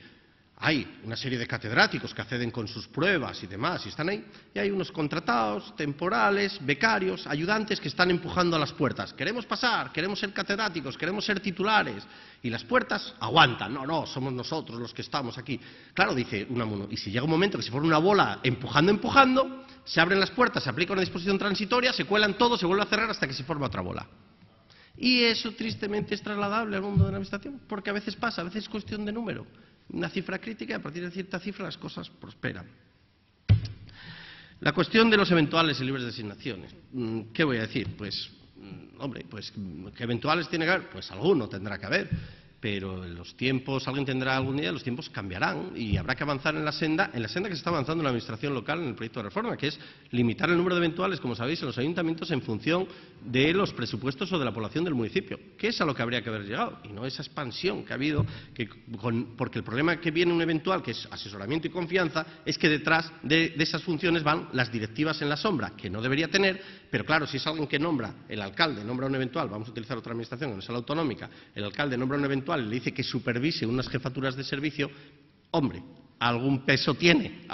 Hay una serie de catedráticos que acceden con sus pruebas y demás, y están ahí, y hay unos contratados, temporales, becarios, ayudantes que están empujando a las puertas. Queremos pasar, queremos ser catedráticos, queremos ser titulares, y las puertas aguantan. No, somos nosotros los que estamos aquí. Claro, dice Unamuno, y si llega un momento que se forma una bola empujando, se abren las puertas, se aplica una disposición transitoria, se cuelan todos, se vuelve a cerrar hasta que se forma otra bola. Y eso tristemente es trasladable al mundo de la administración, porque a veces pasa, a veces es cuestión de número. Una cifra crítica y a partir de cierta cifra las cosas prosperan. La cuestión de los eventuales y libres designaciones. ¿Qué voy a decir? Pues hombre, pues ¿qué eventuales tiene que haber? Pues alguno tendrá que haber. Pero los tiempos, alguien tendrá algún día, los tiempos cambiarán y habrá que avanzar en la senda que se está avanzando en la Administración local en el proyecto de reforma, que es limitar el número de eventuales, como sabéis, en los ayuntamientos en función de los presupuestos o de la población del municipio, que es a lo que habría que haber llegado, y no esa expansión que ha habido, porque el problema que viene un eventual, que es asesoramiento y confianza, es que detrás de esas funciones van las directivas en la sombra, que no debería tener, pero claro, si es alguien que nombra, el alcalde nombra un eventual, vamos a utilizar otra administración, que no es la autonómica, el alcalde nombra un eventual, le dice que supervise unas jefaturas de servicio, hombre, algún peso tiene,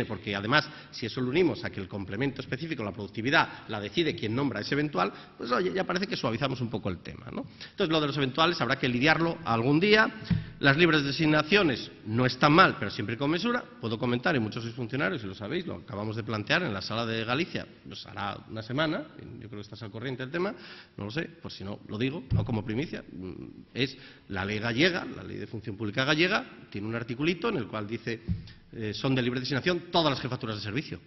porque además, si eso lo unimos a que el complemento específico, la productividad, la decide quien nombra ese eventual, pues oye, ya parece que suavizamos un poco el tema, ¿no? Entonces, lo de los eventuales habrá que lidiarlo algún día. Las libres designaciones no están mal, pero siempre con mesura. Puedo comentar, y muchos sois funcionarios, y lo sabéis, lo acabamos de plantear en la sala de Galicia, pues hará una semana, yo creo que estás al corriente del tema, no lo sé, por si no lo digo, no como primicia, es la ley gallega, la ley de función pública gallega, tiene un articulito en el cual dice, son de libre designación todas las jefaturas de servicio,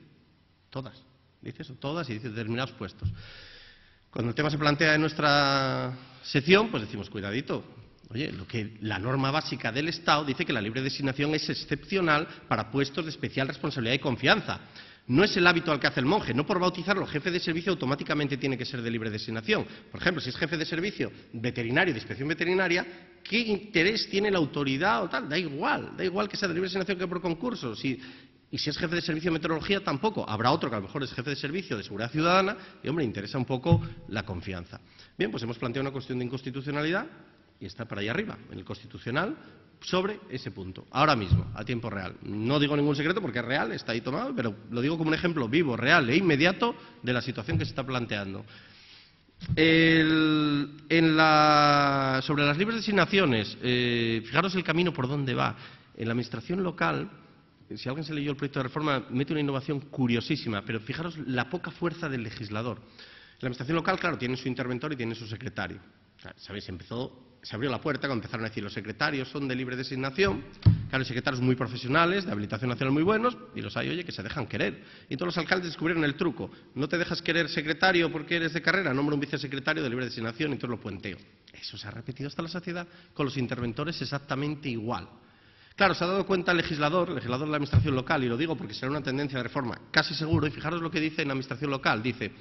todas, dice eso, todas, y dice determinados puestos. Cuando el tema se plantea en nuestra sección, pues decimos, cuidadito, oye, la norma básica del Estado dice que la libre designación es excepcional para puestos de especial responsabilidad y confianza. No es el hábito al que hace el monje. No por bautizarlo jefe de servicio automáticamente tiene que ser de libre designación. Por ejemplo, si es jefe de servicio veterinario de inspección veterinaria, ¿qué interés tiene la autoridad o tal? Da igual que sea de libre designación que por concurso. Y si es jefe de servicio de meteorología, tampoco. Habrá otro que a lo mejor es jefe de servicio de seguridad ciudadana y, hombre, interesa un poco la confianza. Bien, pues hemos planteado una cuestión de inconstitucionalidad y está para ahí arriba, en el Constitucional, sobre ese punto, ahora mismo, a tiempo real. No digo ningún secreto porque es real, está ahí tomado, pero lo digo como un ejemplo vivo, real e inmediato de la situación que se está planteando. Sobre las libres designaciones, fijaros el camino por dónde va. En la administración local, si alguien se leyó el proyecto de reforma, mete una innovación curiosísima, pero fijaros la poca fuerza del legislador. La administración local, claro, tiene su interventor y tiene su secretario. O sea, ¿sabéis? Se abrió la puerta cuando empezaron a decir los secretarios son de libre designación. Claro, hay secretarios muy profesionales, de habilitación nacional muy buenos, y los hay, oye, que se dejan querer. Y todos los alcaldes descubrieron el truco. No te dejas querer secretario porque eres de carrera, nombra un vicesecretario de libre designación y entonces lo puenteo. Eso se ha repetido hasta la saciedad con los interventores exactamente igual. Claro, se ha dado cuenta el legislador de la administración local, y lo digo porque será una tendencia de reforma casi seguro, y fijaros lo que dice en la administración local, dice: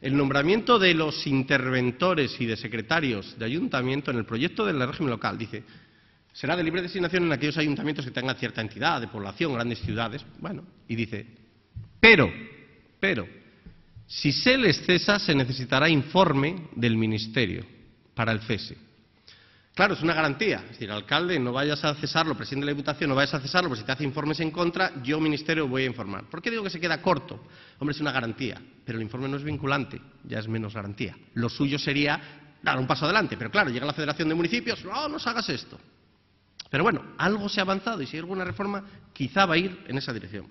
el nombramiento de los interventores y de secretarios de ayuntamiento en el proyecto del régimen local, dice, será de libre designación en aquellos ayuntamientos que tengan cierta entidad de población, grandes ciudades, bueno, y dice, pero, si se les cesa se necesitará informe del Ministerio para el cese. Claro, es una garantía. Es decir, alcalde, no vayas a cesarlo, presidente de la Diputación, no vayas a cesarlo, porque si te hace informes en contra, yo, ministerio, voy a informar. ¿Por qué digo que se queda corto? Hombre, es una garantía, pero el informe no es vinculante, ya es menos garantía. Lo suyo sería dar un paso adelante, pero claro, llega la Federación de Municipios, no nos hagas esto. Pero bueno, algo se ha avanzado y si hay alguna reforma, quizá va a ir en esa dirección.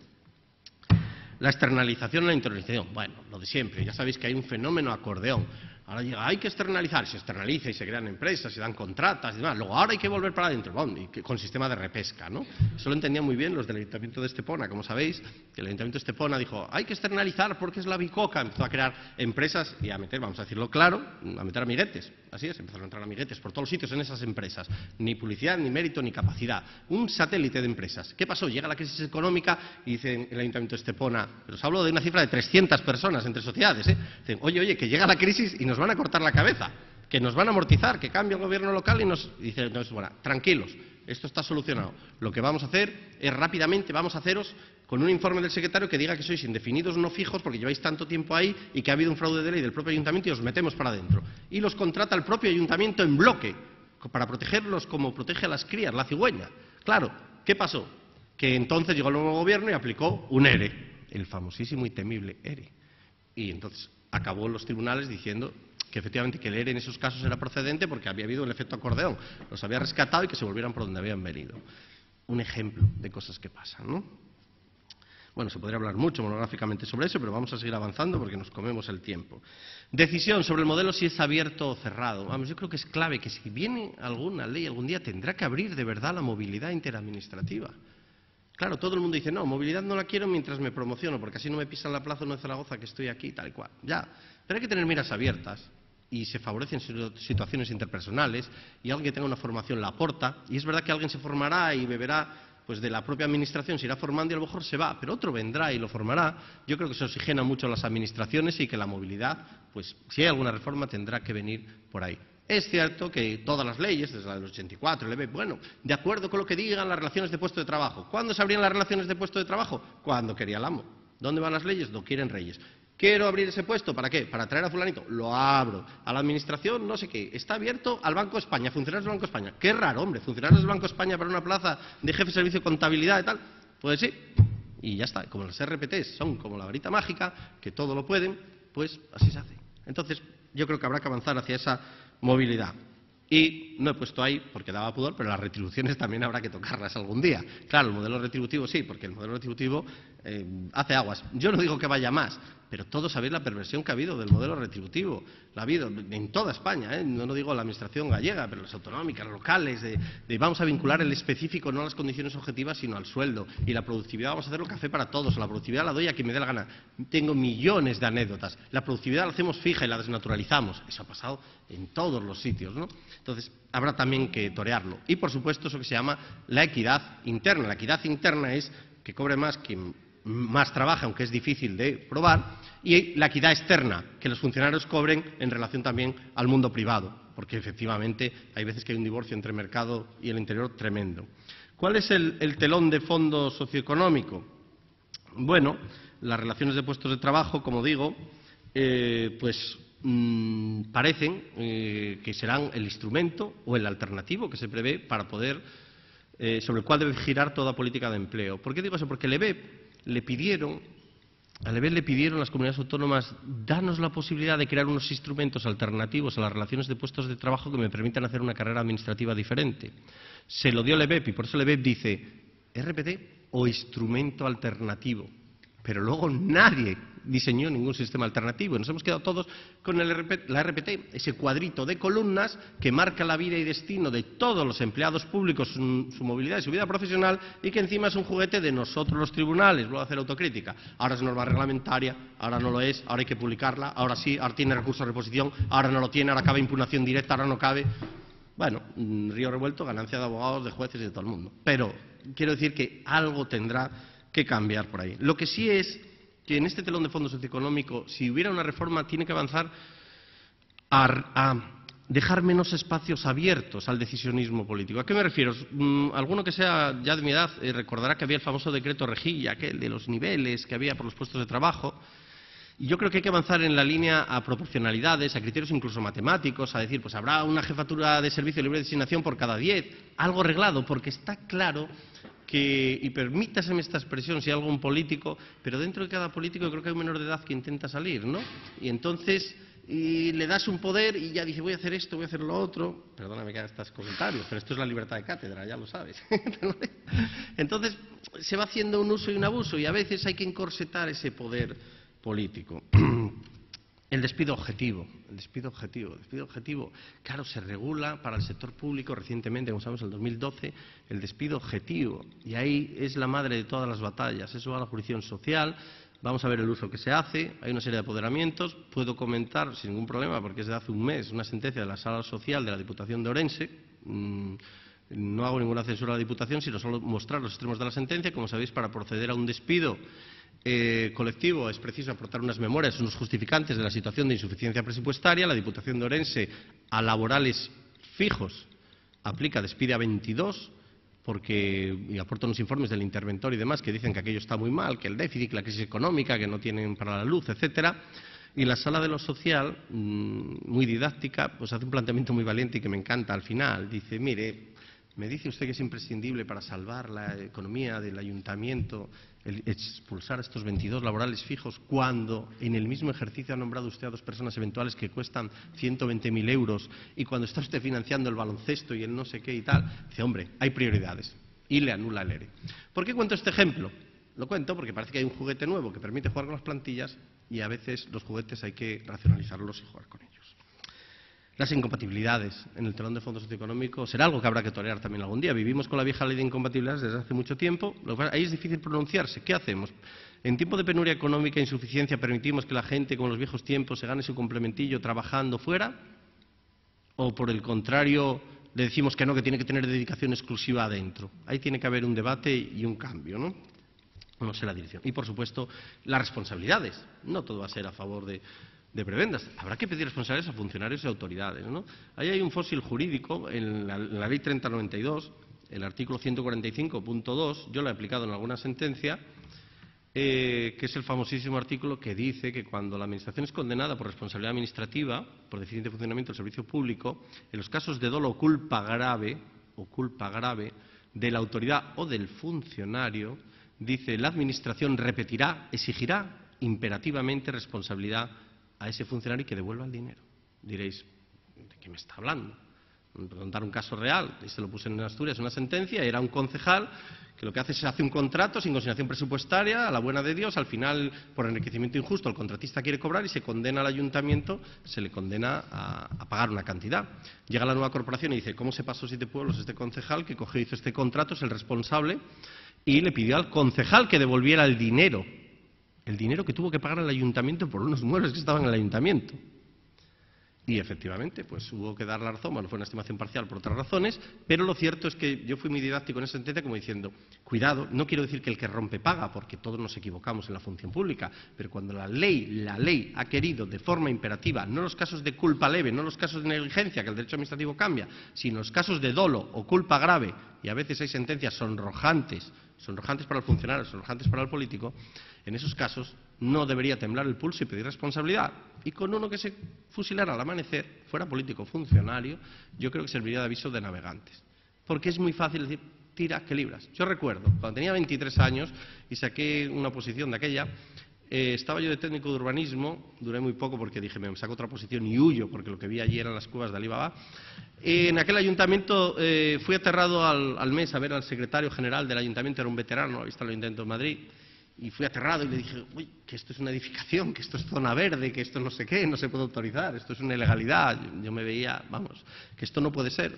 La externalización y la internalización. Bueno, lo de siempre, ya sabéis que hay un fenómeno acordeón. Ahora llega, hay que externalizar, se externaliza y se crean empresas, se dan contratas y demás. Luego ahora hay que volver para adentro, con sistema de repesca, ¿no? Eso lo entendían muy bien los del Ayuntamiento de Estepona, como sabéis, que el Ayuntamiento de Estepona dijo, hay que externalizar porque es la bicoca. Empezó a crear empresas y a meter, vamos a decirlo claro, a meter amiguetes. Así es, empezaron a entrar amiguetes por todos los sitios en esas empresas. Ni publicidad, ni mérito, ni capacidad. Un satélite de empresas. ¿Qué pasó? Llega la crisis económica y dice el Ayuntamiento de Estepona, pero os hablo de una cifra de 300 personas entre sociedades, ¿eh? Dicen, oye, que llega la crisis y nos van a cortar la cabeza, que nos van a amortizar, que cambia el gobierno local y dice, no, bueno, tranquilos, esto está solucionado. Lo que vamos a hacer es rápidamente, vamos a haceros con un informe del secretario que diga que sois indefinidos no fijos porque lleváis tanto tiempo ahí y que ha habido un fraude de ley del propio ayuntamiento y os metemos para adentro. Y los contrata el propio ayuntamiento en bloque para protegerlos como protege a las crías, la cigüeña. Claro, ¿qué pasó? Que entonces llegó el nuevo gobierno y aplicó un ERE, el famosísimo y temible ERE. Y entonces acabó en los tribunales diciendo que efectivamente que el ERE en esos casos era procedente porque había habido el efecto acordeón, los había rescatado y que se volvieran por donde habían venido. Un ejemplo de cosas que pasan, ¿no? Bueno, se podría hablar mucho monográficamente sobre eso, pero vamos a seguir avanzando porque nos comemos el tiempo. Decisión sobre el modelo si es abierto o cerrado. Vamos, yo creo que es clave que si viene alguna ley algún día tendrá que abrir de verdad la movilidad interadministrativa. Claro, todo el mundo dice, no, movilidad no la quiero mientras me promociono, porque así no me pisan la plaza 1 de Zaragoza que estoy aquí, tal y cual. Ya, pero hay que tener miras abiertas. y se favorecen situaciones interpersonales, y alguien que tenga una formación la aporta, y es verdad que alguien se formará y beberá pues de la propia administración, se irá formando y a lo mejor se va, pero otro vendrá y lo formará. Yo creo que se oxigena mucho las administraciones y que la movilidad, pues si hay alguna reforma, tendrá que venir por ahí. Es cierto que todas las leyes, desde la del 84, el EBEP, bueno, de acuerdo con lo que digan las relaciones de puesto de trabajo. ¿Cuándo se abrían las relaciones de puesto de trabajo? Cuando quería el amo. ¿Dónde van las leyes? Lo quieren Reyes. ¿Quiero abrir ese puesto? ¿Para qué? ¿Para traer a fulanito? Lo abro. A la administración, no sé qué. Está abierto al Banco de España, funcionarios del Banco de España. Qué raro, hombre, funcionarios del Banco de España para una plaza de jefe de servicio de contabilidad y tal. Pues sí. Y ya está. Como las RPTs son como la varita mágica, que todo lo pueden, pues así se hace. Entonces, yo creo que habrá que avanzar hacia esa movilidad. Y no he puesto ahí porque daba pudor, pero las retribuciones también habrá que tocarlas algún día. Claro, el modelo retributivo sí, porque el modelo retributivo hace aguas. Yo no digo que vaya más, pero todos sabéis la perversión que ha habido del modelo retributivo. La ha habido en toda España, ¿eh? No digo la administración gallega, pero las autonómicas, las locales, de vamos a vincular el específico no a las condiciones objetivas, sino al sueldo. Y la productividad, vamos a hacerlo café para todos. La productividad la doy a quien me dé la gana. Tengo millones de anécdotas. La productividad la hacemos fija y la desnaturalizamos. Eso ha pasado en todos los sitios, ¿no? Entonces, habrá también que torearlo. Y, por supuesto, eso que se llama la equidad interna. La equidad interna es que cobre más quien más trabaja, aunque es difícil de probar, y la equidad externa, que los funcionarios cobren en relación también al mundo privado, porque efectivamente hay veces que hay un divorcio entre mercado y el interior tremendo. ¿Cuál es el telón de fondo socioeconómico? Bueno, las relaciones de puestos de trabajo, como digo, parecen que serán el instrumento o el alternativo que se prevé para poder, sobre el cual debe girar toda política de empleo. ¿Por qué digo eso? Porque al EBEP le pidieron las comunidades autónomas, danos la posibilidad de crear unos instrumentos alternativos a las relaciones de puestos de trabajo que me permitan hacer una carrera administrativa diferente. Se lo dio el EBEP y por eso el EBEP dice RPT o instrumento alternativo. Pero luego nadie diseñó ningún sistema alternativo. Nos hemos quedado todos con la RPT, ese cuadrito de columnas que marca la vida y destino de todos los empleados públicos, su movilidad y su vida profesional, y que encima es un juguete de nosotros los tribunales. Luego hacer autocrítica. Ahora es norma reglamentaria, ahora no lo es, ahora hay que publicarla, ahora sí, ahora tiene recurso de reposición, ahora no lo tiene, ahora cabe impugnación directa, ahora no cabe. Bueno, río revuelto, ganancia de abogados, de jueces y de todo el mundo. Pero quiero decir que algo tendrá que cambiar por ahí. Lo que sí es que en este telón de fondo socioeconómico, si hubiera una reforma, tiene que avanzar a dejar menos espacios abiertos al decisionismo político. ¿A qué me refiero? Alguno que sea ya de mi edad recordará que había el famoso decreto Rejilla, aquel de los niveles que había por los puestos de trabajo. Y yo creo que hay que avanzar en la línea a proporcionalidades, a criterios incluso matemáticos, a decir, pues habrá una jefatura de servicio de libre designación por cada 10, algo arreglado, porque está claro que, y permítaseme esta expresión si hay algún político, pero dentro de cada político creo que hay un menor de edad que intenta salir, ¿no? Y entonces le das un poder y ya dice, voy a hacer esto, voy a hacer lo otro. Perdóname que haga estos comentarios, pero esto es la libertad de cátedra, ya lo sabes. Entonces se va haciendo un uso y un abuso y a veces hay que encorsetar ese poder político. El despido objetivo, claro, se regula para el sector público recientemente, como sabemos, en el 2012, el despido objetivo, y ahí es la madre de todas las batallas. Eso va a la jurisdicción social, vamos a ver el uso que se hace, hay una serie de apoderamientos. Puedo comentar sin ningún problema, porque es de hace un mes, una sentencia de la Sala Social de la Diputación de Orense. No hago ninguna censura a la Diputación, sino solo mostrar los extremos de la sentencia. Como sabéis, para proceder a un despido colectivo es preciso aportar unas memorias, unos justificantes de la situación de insuficiencia presupuestaria. La Diputación de Orense a laborales fijos despide a 22 y aporta unos informes del interventor y demás que dicen que aquello está muy mal, que el déficit, que la crisis económica, que no tienen para la luz, etcétera. Y la Sala de lo Social, muy didáctica, pues hace un planteamiento muy valiente y que me encanta al final. Dice, mire, me dice usted que es imprescindible para salvar la economía del ayuntamiento el expulsar a estos 22 laborales fijos cuando en el mismo ejercicio ha nombrado usted a 2 personas eventuales que cuestan 120.000 euros y cuando está usted financiando el baloncesto y el no sé qué y tal. Dice, hombre, hay prioridades y le anula el ERE. ¿Por qué cuento este ejemplo? Lo cuento porque parece que hay un juguete nuevo que permite jugar con las plantillas y a veces los juguetes hay que racionalizarlos y jugar con ellos. Las incompatibilidades en el telón de fondo socioeconómico será algo que habrá que torear también algún día. Vivimos con la vieja ley de incompatibilidades desde hace mucho tiempo. Ahí es difícil pronunciarse. ¿Qué hacemos? En tiempo de penuria económica e insuficiencia, ¿permitimos que la gente, como en los viejos tiempos, se gane su complementillo trabajando fuera? ¿O, por el contrario, le decimos que no, que tiene que tener dedicación exclusiva adentro? Ahí tiene que haber un debate y un cambio, ¿no? No sé la dirección. Y, por supuesto, las responsabilidades. No todo va a ser a favor de prebendas. Habrá que pedir responsabilidades a funcionarios y autoridades, ¿no? Ahí hay un fósil jurídico en la Ley 3092, el artículo 145.2, yo lo he aplicado en alguna sentencia, que es el famosísimo artículo que dice que cuando la Administración es condenada por responsabilidad administrativa, por deficiente funcionamiento del servicio público, en los casos de dolo o culpa grave de la autoridad o del funcionario, dice, la Administración repetirá, exigirá imperativamente responsabilidad a ese funcionario y que devuelva el dinero. Diréis, ¿de qué me está hablando? Voy a contar un caso real, y se lo puse en Asturias, una sentencia, era un concejal que lo que hace es hace un contrato sin consignación presupuestaria, a la buena de Dios, al final, por enriquecimiento injusto, el contratista quiere cobrar y se condena al ayuntamiento, se le condena a pagar una cantidad. Llega la nueva corporación y dice, ¿cómo se pasó 7 pueblos este concejal que cogió, hizo este contrato, es el responsable, y le pidió al concejal que devolviera el dinero que tuvo que pagar el ayuntamiento por unos muebles que estaban en el ayuntamiento? Y efectivamente, pues hubo que dar la razón, bueno, fue una estimación parcial por otras razones, pero lo cierto es que yo fui muy didáctico en esa sentencia como diciendo, cuidado, no quiero decir que el que rompe paga, porque todos nos equivocamos en la función pública, pero cuando la ley ha querido de forma imperativa, no los casos de culpa leve, no los casos de negligencia, que el derecho administrativo cambia, sino los casos de dolo o culpa grave, y a veces hay sentencias sonrojantes para el funcionario, sonrojantes para el político, en esos casos no debería temblar el pulso y pedir responsabilidad. Y con uno que se fusilara al amanecer, fuera político o funcionario, yo creo que serviría de aviso de navegantes. Porque es muy fácil decir, tira que libras. Yo recuerdo, cuando tenía 23 años y saqué una oposición de aquella, estaba yo de técnico de urbanismo, duré muy poco porque dije, me saco otra posición y huyo, porque lo que vi allí eran las cuevas de Alibaba. En aquel ayuntamiento fui aterrado al mes a ver al secretario general del ayuntamiento, era un veterano, había visto el ayuntamiento de Madrid, y fui aterrado y le dije, uy, que esto es una edificación, que esto es zona verde, que esto no sé qué, no se puede autorizar, esto es una ilegalidad. Yo me veía, vamos, que esto no puede ser.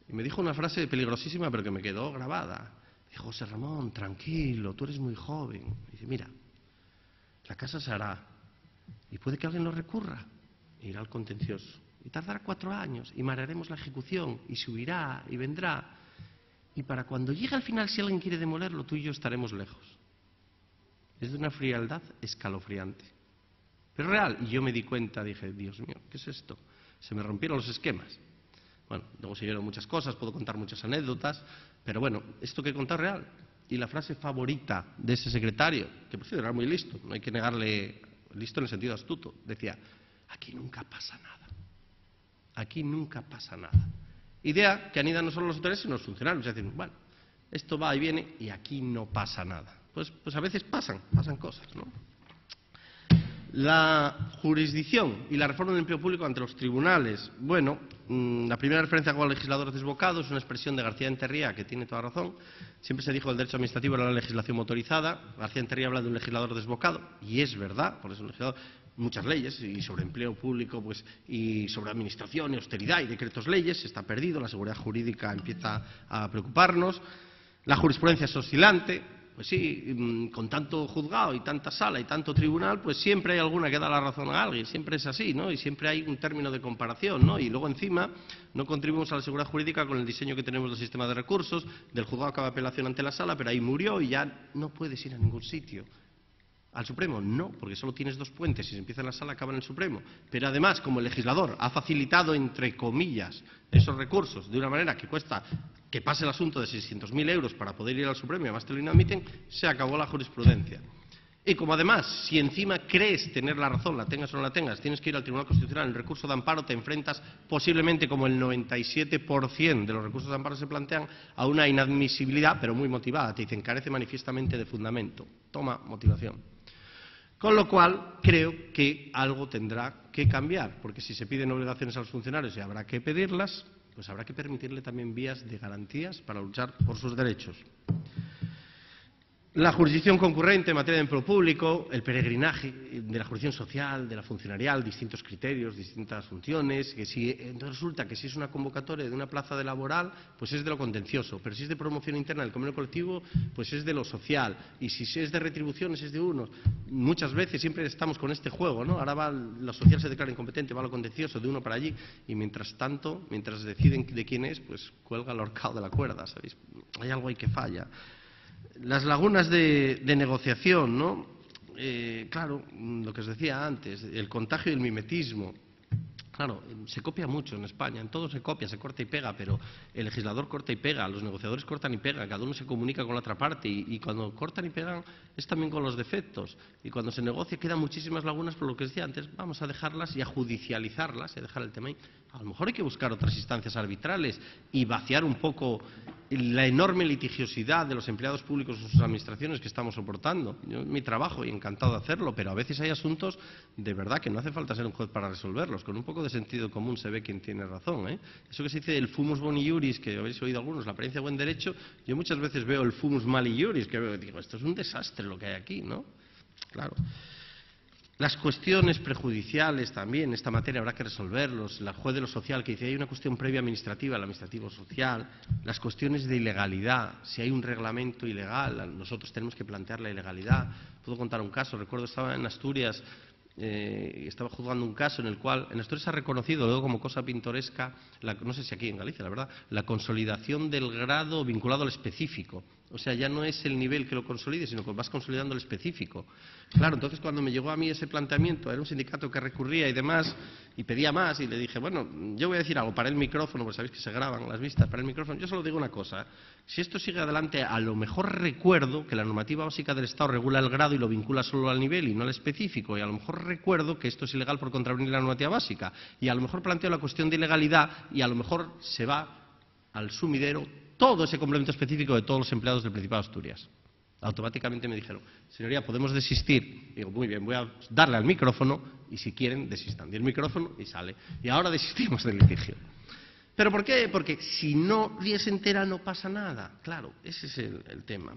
Y me dijo una frase peligrosísima, pero que me quedó grabada. Dijo, José Ramón, tranquilo, tú eres muy joven. Y dice, mira, la casa se hará y puede que alguien lo recurra e irá al contencioso. Y tardará 4 años y marearemos la ejecución y subirá y vendrá. Y para cuando llegue al final, si alguien quiere demolerlo, tú y yo estaremos lejos. Es de una frialdad escalofriante. Pero real. Y yo me di cuenta, dije, Dios mío, ¿qué es esto? Se me rompieron los esquemas. Bueno, luego siguieron muchas cosas, puedo contar muchas anécdotas, pero bueno, esto que he contado es real. Y la frase favorita de ese secretario, que por cierto era muy listo, no hay que negarle, listo en el sentido astuto, decía, aquí nunca pasa nada. Aquí nunca pasa nada. Idea que anida no solo los autores, sino los funcionarios. Es decir, bueno, esto va y viene y aquí no pasa nada. Pues a veces pasan cosas, ¿no? La jurisdicción y la reforma del empleo público ante los tribunales. Bueno, la primera referencia hago al legislador desbocado, es una expresión de García Enterría que tiene toda razón. Siempre se dijo que el derecho administrativo era la legislación motorizada. García Enterría habla de un legislador desbocado, y es verdad, por eso un legislador, muchas leyes, y sobre empleo público, pues, y sobre administración y austeridad y decretos leyes, está perdido, la seguridad jurídica empieza a preocuparnos. La jurisprudencia es oscilante. Pues sí, con tanto juzgado y tanta sala y tanto tribunal, pues siempre hay alguna que da la razón a alguien, siempre es así, ¿no? Y siempre hay un término de comparación, ¿no? Y luego encima no contribuimos a la seguridad jurídica con el diseño que tenemos del sistema de recursos, del juzgado acaba apelación ante la sala, pero ahí murió y ya no puedes ir a ningún sitio. ¿Al Supremo? No, porque solo tienes 2 puentes, si se empieza en la sala acaba en el Supremo. Pero además, como el legislador ha facilitado, entre comillas, esos recursos de una manera que cuesta que pase el asunto de 600.000 euros para poder ir al Supremo y además te lo inadmiten, se acabó la jurisprudencia. Y como además, si encima crees tener la razón, la tengas o no la tengas, tienes que ir al Tribunal Constitucional en el recurso de amparo, te enfrentas posiblemente, como el 97% de los recursos de amparo se plantean, a una inadmisibilidad, pero muy motivada. Te dicen, carece manifiestamente de fundamento. Toma motivación. Con lo cual, creo que algo tendrá que cambiar, porque si se piden obligaciones a los funcionarios y habrá que pedirlas, pues habrá que permitirle también vías de garantías para luchar por sus derechos. La jurisdicción concurrente en materia de empleo público, el peregrinaje de la jurisdicción social, de la funcionarial, distintos criterios, distintas funciones, entonces resulta que si es una convocatoria de una plaza de laboral, pues es de lo contencioso, pero si es de promoción interna del convenio colectivo, pues es de lo social, y si es de retribuciones es de unos. Muchas veces siempre estamos con este juego, ¿no? Ahora lo social se declara incompetente, va a lo contencioso, de uno para allí, y mientras tanto, mientras deciden de quién es, pues cuelga el ahorcado de la cuerda, ¿sabéis? Hay algo ahí que falla. Las lagunas de negociación, ¿no? Claro, lo que os decía antes, el contagio y el mimetismo. Claro, se copia mucho en España, en todo se copia, se corta y pega, pero el legislador corta y pega, los negociadores cortan y pegan, cada uno se comunica con la otra parte y cuando cortan y pegan es también con los defectos. Y cuando se negocia quedan muchísimas lagunas, por lo que os decía antes, vamos a dejarlas y a judicializarlas y a dejar el tema ahí. A lo mejor hay que buscar otras instancias arbitrales y vaciar un poco la enorme litigiosidad de los empleados públicos en sus administraciones que estamos soportando. Yo, es mi trabajo y encantado de hacerlo, pero a veces hay asuntos de verdad que no hace falta ser un juez para resolverlos. Con un poco de sentido común se ve quién tiene razón, ¿eh? Eso que se dice el fumus boni iuris, que habéis oído algunos, la apariencia de buen derecho, yo muchas veces veo el fumus mali iuris, que digo, esto es un desastre lo que hay aquí, ¿no? Claro. Las cuestiones prejudiciales también, en esta materia habrá que resolverlos. La juez de lo social que dice hay una cuestión previa administrativa, el administrativo social. Las cuestiones de ilegalidad, si hay un reglamento ilegal, nosotros tenemos que plantear la ilegalidad. Puedo contar un caso, recuerdo estaba en Asturias, estaba juzgando un caso en el cual en Asturias se ha reconocido luego como cosa pintoresca, no sé si aquí en Galicia, la verdad, la consolidación del grado vinculado al específico. O sea, ya no es el nivel que lo consolide, sino que vas consolidando el específico. Claro, entonces cuando me llegó a mí ese planteamiento, era un sindicato que recurría y demás, y pedía más, y le dije, bueno, yo voy a decir algo, para el micrófono, porque sabéis que se graban las vistas, para el micrófono, yo solo digo una cosa, si esto sigue adelante, a lo mejor recuerdo que la normativa básica del Estado regula el grado y lo vincula solo al nivel y no al específico, y a lo mejor recuerdo que esto es ilegal por contravenir la normativa básica, y a lo mejor planteo la cuestión de ilegalidad, y a lo mejor se va al sumidero todo ese complemento específico de todos los empleados del Principado de Asturias. Automáticamente me dijeron, señoría, ¿podemos desistir? Digo, muy bien, voy a darle al micrófono y si quieren, desistan. Y el micrófono y sale. Y ahora desistimos del litigio. ¿Pero por qué? Porque si no se entera no pasa nada. Claro, ese es el tema.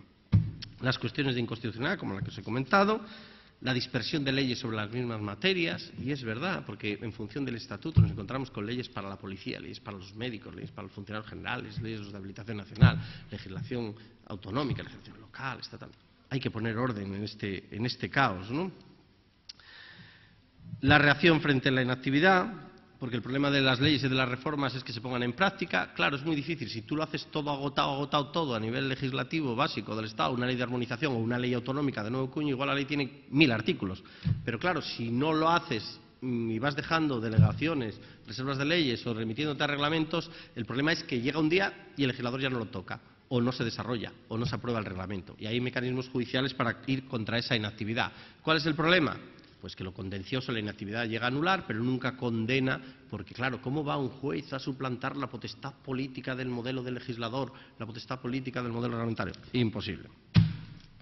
Las cuestiones de inconstitucionalidad, como la que os he comentado, la dispersión de leyes sobre las mismas materias, y es verdad, porque en función del estatuto nos encontramos con leyes para la policía, leyes para los médicos, leyes para los funcionarios generales, leyes de habilitación nacional, legislación autonómica, legislación local, estatal. Hay que poner orden en este caos, ¿no? La reacción frente a la inactividad, porque el problema de las leyes y de las reformas es que se pongan en práctica. Claro, es muy difícil. Si tú lo haces todo agotado todo a nivel legislativo básico del Estado, una ley de armonización o una ley autonómica de nuevo cuño, igual la ley tiene 1000 artículos. Pero claro, si no lo haces y vas dejando delegaciones, reservas de leyes o remitiéndote a reglamentos, el problema es que llega un día y el legislador ya no lo toca, o no se desarrolla, o no se aprueba el reglamento. Y hay mecanismos judiciales para ir contra esa inactividad. ¿Cuál es el problema? Pues que lo contencioso, la inactividad llega a anular, pero nunca condena, porque claro, ¿cómo va un juez a suplantar la potestad política del modelo del legislador, la potestad política del modelo reglamentario? Imposible.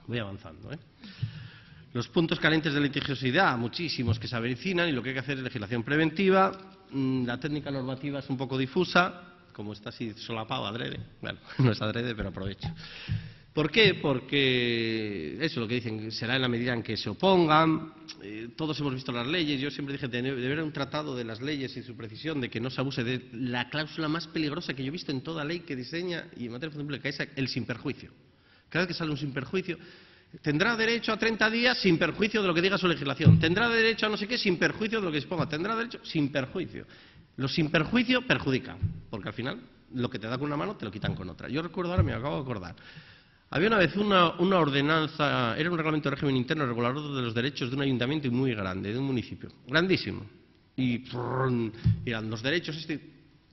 Voy avanzando, ¿eh? Los puntos calientes de litigiosidad, muchísimos que se avecinan, y lo que hay que hacer es legislación preventiva. La técnica normativa es un poco difusa, como está así solapado adrede. Bueno, no es adrede, pero aprovecho. ¿Por qué? Porque eso, lo que dicen, será en la medida en que se opongan. Todos hemos visto las leyes. Yo siempre dije, debe haber un tratado de las leyes y su precisión, de que no se abuse de la cláusula más peligrosa que yo he visto en toda ley que diseña y en materia de función pública, que es el sin perjuicio. Cada vez que sale un sin perjuicio, tendrá derecho a 30 días sin perjuicio de lo que diga su legislación. Tendrá derecho a no sé qué sin perjuicio de lo que disponga. Tendrá derecho sin perjuicio. Los sin perjuicio perjudican, porque al final lo que te da con una mano te lo quitan con otra. Yo recuerdo ahora, me acabo de acordar. Había una vez una ordenanza, era un reglamento de régimen interno regulador de los derechos de un ayuntamiento muy grande, de un municipio, grandísimo. Y eran los derechos,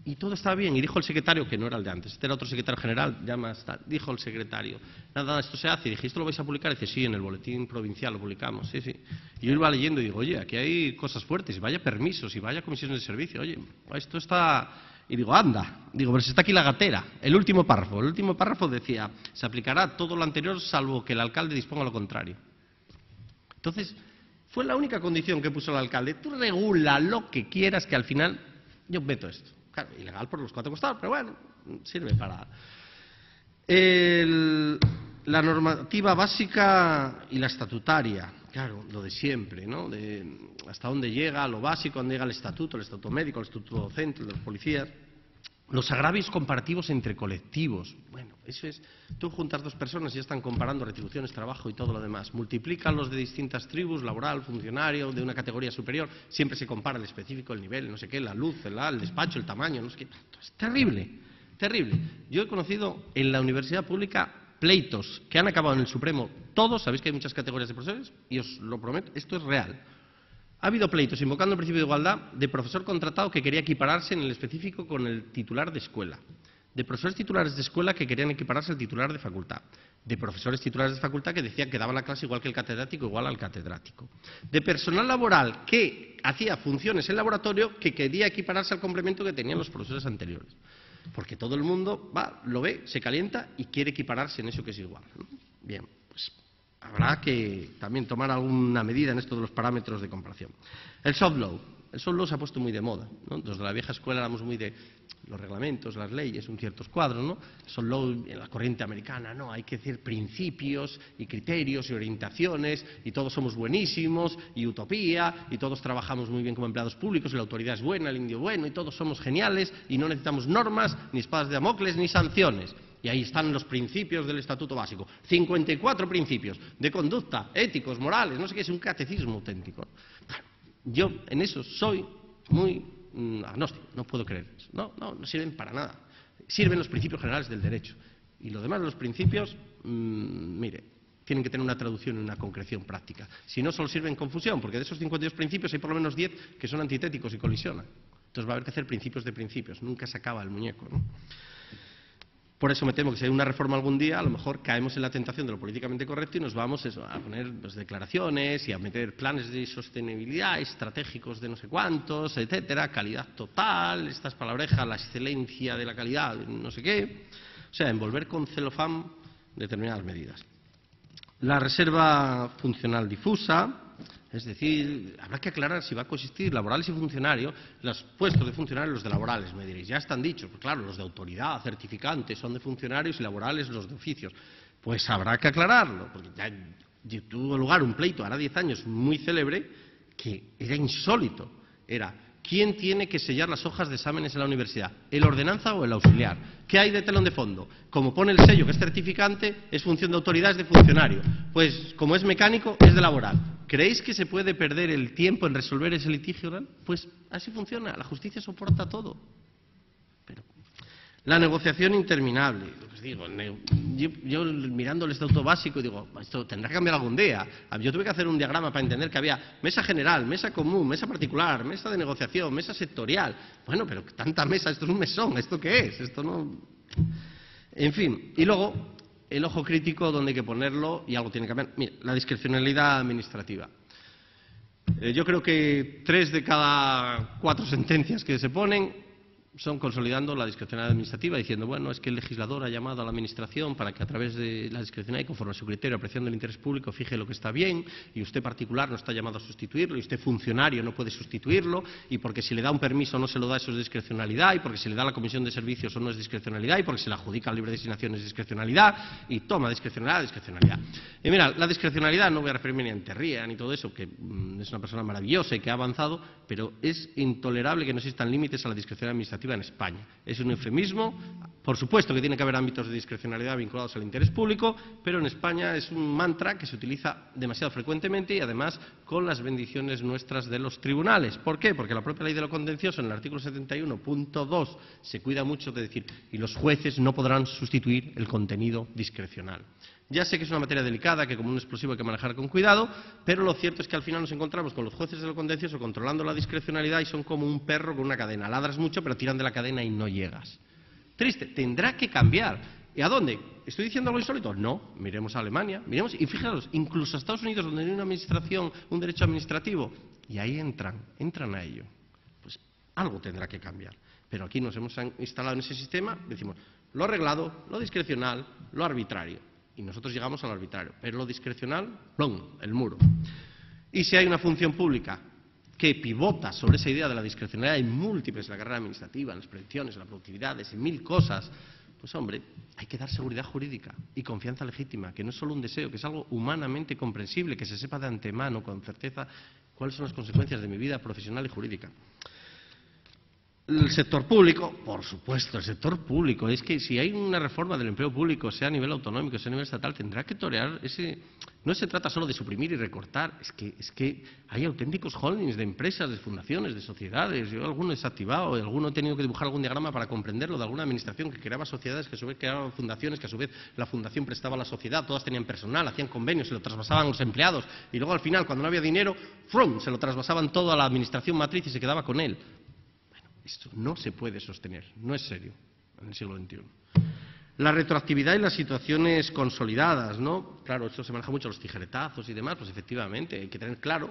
y todo estaba bien. Y dijo el secretario, que no era el de antes, este era otro secretario general, ya más tal, dijo el secretario, nada, esto se hace. Y dije, ¿esto lo vais a publicar? Y dice, sí, en el boletín provincial lo publicamos, sí, sí. Y yo iba leyendo y digo, oye, aquí hay cosas fuertes, y vaya permisos, y vaya comisiones de servicio, oye, esto está... Y digo, anda, digo, pero si está aquí la gatera. El último párrafo decía, se aplicará todo lo anterior salvo que el alcalde disponga lo contrario. Entonces, fue la única condición que puso el alcalde. Tú regula lo que quieras, que al final yo meto esto. Claro, ilegal por los 4 costados, pero bueno, sirve para... La normativa básica y la estatutaria, claro, lo de siempre, ¿no? Hasta dónde llega lo básico, dónde llega el estatuto médico, el estatuto docente, el de los policías. Los agravios comparativos entre colectivos. Bueno, eso es, tú juntas dos personas y ya están comparando retribuciones, trabajo y todo lo demás. Multiplican los de distintas tribus, laboral, funcionario, de una categoría superior. Siempre se compara el específico, el nivel, no sé qué, la luz, el despacho, el tamaño, no sé qué. Es terrible, terrible. Yo he conocido en la universidad pública pleitos que han acabado en el Supremo. Todos, sabéis que hay muchas categorías de profesores, y os lo prometo, esto es real. Ha habido pleitos invocando el principio de igualdad de profesor contratado que quería equipararse en el específico con el titular de escuela, de profesores titulares de escuela que querían equipararse al titular de facultad, de profesores titulares de facultad que decían que daban la clase igual que el catedrático, igual al catedrático, de personal laboral que hacía funciones en laboratorio que quería equipararse al complemento que tenían los profesores anteriores. Porque todo el mundo lo ve, se calienta y quiere equipararse en eso que es igual, ¿no? Bien, pues habrá que también tomar alguna medida en esto de los parámetros de comparación. El soft law. El soft law se ha puesto muy de moda, ¿no? Los de la vieja escuela éramos muy de los reglamentos, las leyes, ciertos cuadros, ¿no? Soft law en la corriente americana, no, hay que decir principios y criterios y orientaciones y todos somos buenísimos y utopía y todos trabajamos muy bien como empleados públicos y la autoridad es buena, el indio bueno y todos somos geniales y no necesitamos normas, ni espadas de Damocles, ni sanciones. Y ahí están los principios del Estatuto Básico. 54 principios de conducta, éticos, morales, no sé qué, es un catecismo auténtico. Yo en eso soy muy agnóstico, no puedo creer eso. No sirven para nada. Sirven los principios generales del derecho. Y lo demás, los principios, mire, tienen que tener una traducción y una concreción práctica. Si no, solo sirven confusión, porque de esos 52 principios hay por lo menos 10 que son antitéticos y colisionan. Entonces va a haber que hacer principios de principios. Nunca se acaba el muñeco, ¿no? Por eso me temo que si hay una reforma algún día, a lo mejor caemos en la tentación de lo políticamente correcto y nos vamos a poner declaraciones y a meter planes de sostenibilidad, estratégicos de no sé cuántos, etcétera, calidad total, estas palabrejas, la excelencia de la calidad, no sé qué. O sea, envolver con celofán determinadas medidas. La reserva funcional difusa. Es decir, habrá que aclarar si va a coexistir laborales y funcionarios, los puestos de funcionarios y los de laborales, me diréis. Ya están dichos, pues claro, los de autoridad, certificantes, son de funcionarios y laborales los de oficios. Pues habrá que aclararlo, porque ya tuvo lugar un pleito, hará 10 años, muy célebre, que era insólito. Era, ¿quién tiene que sellar las hojas de exámenes en la universidad? ¿El ordenanza o el auxiliar? ¿Qué hay de telón de fondo? Como pone el sello que es certificante, es función de autoridad, es de funcionario. Pues como es mecánico, es de laboral. ¿Creéis que se puede perder el tiempo en resolver ese litigio oral? Pues así funciona, la justicia soporta todo. Pero la negociación interminable. Pues digo, yo mirando el estatuto básico digo, esto tendrá que cambiar algún día. Yo tuve que hacer un diagrama para entender que había mesa general, mesa común, mesa particular, mesa de negociación, mesa sectorial. Bueno, pero tanta mesa, esto es un mesón, ¿esto qué es? Esto no... En fin, y luego el ojo crítico donde hay que ponerlo y algo tiene que cambiar. Mira, la discrecionalidad administrativa. Yo creo que 3 de cada 4 sentencias que se ponen son consolidando la discrecionalidad administrativa, diciendo, bueno, es que el legislador ha llamado a la Administración para que a través de la discrecionalidad y conforme a su criterio, apreciando el interés público, fije lo que está bien, y usted particular no está llamado a sustituirlo, y usted funcionario no puede sustituirlo, y porque si le da un permiso no se lo da, eso es discrecionalidad, y porque si le da la comisión de servicios o no es discrecionalidad, y porque se le adjudica libre designación es discrecionalidad, y toma discrecionalidad. Y mira, la discrecionalidad, no voy a referirme ni a Enterría ni todo eso, que es una persona maravillosa y que ha avanzado, pero es intolerable que no existan límites a la discrecionalidad administrativa en España. Es un eufemismo. Por supuesto que tiene que haber ámbitos de discrecionalidad vinculados al interés público, pero en España es un mantra que se utiliza demasiado frecuentemente y además con las bendiciones nuestras de los tribunales. ¿Por qué? Porque la propia ley de lo contencioso en el artículo 71.2 se cuida mucho de decir y los jueces no podrán sustituir el contenido discrecional. Ya sé que es una materia delicada, que como un explosivo hay que manejar con cuidado, pero lo cierto es que al final nos encontramos con los jueces de lo contencioso controlando la discrecionalidad y son como un perro con una cadena. Ladras mucho, pero tiran de la cadena y no llegas. Triste, tendrá que cambiar. ¿Y a dónde? ¿Estoy diciendo algo insólito? No, miremos a Alemania, miremos, y fijaros, incluso a Estados Unidos, donde hay una administración, un derecho administrativo, y ahí entran a ello. Pues algo tendrá que cambiar. Pero aquí nos hemos instalado en ese sistema, decimos, lo reglado, lo discrecional, lo arbitrario. Y nosotros llegamos al arbitrario. Pero lo discrecional, ¡plum!, el muro. Y si hay una función pública que pivota sobre esa idea de la discrecionalidad en múltiples, en la carrera administrativa, en las prevenciones, en las productividades, en 1000 cosas, Pues hombre, hay que dar seguridad jurídica y confianza legítima, que no es solo un deseo, que es algo humanamente comprensible, que se sepa de antemano, con certeza, cuáles son las consecuencias de mi vida profesional y jurídica. El sector público, por supuesto, el sector público. Es que si hay una reforma del empleo público, sea a nivel autonómico, sea a nivel estatal, tendrá que torear ese... No se trata solo de suprimir y recortar, es que hay auténticos holdings de empresas, de fundaciones, de sociedades. Yo alguno he desactivado, alguno he tenido que dibujar algún diagrama para comprenderlo, de alguna administración que creaba sociedades, que a su vez creaban fundaciones, que a su vez la fundación prestaba a la sociedad, todas tenían personal, hacían convenios, se lo trasvasaban a los empleados y luego al final, cuando no había dinero, ¡frum!, se lo trasvasaban todo a la administración matriz y se quedaba con él. Esto no se puede sostener, no es serio en el siglo XXI. La retroactividad y las situaciones consolidadas, ¿no? Claro, esto se maneja mucho los tijeretazos y demás, pues efectivamente hay que tener claro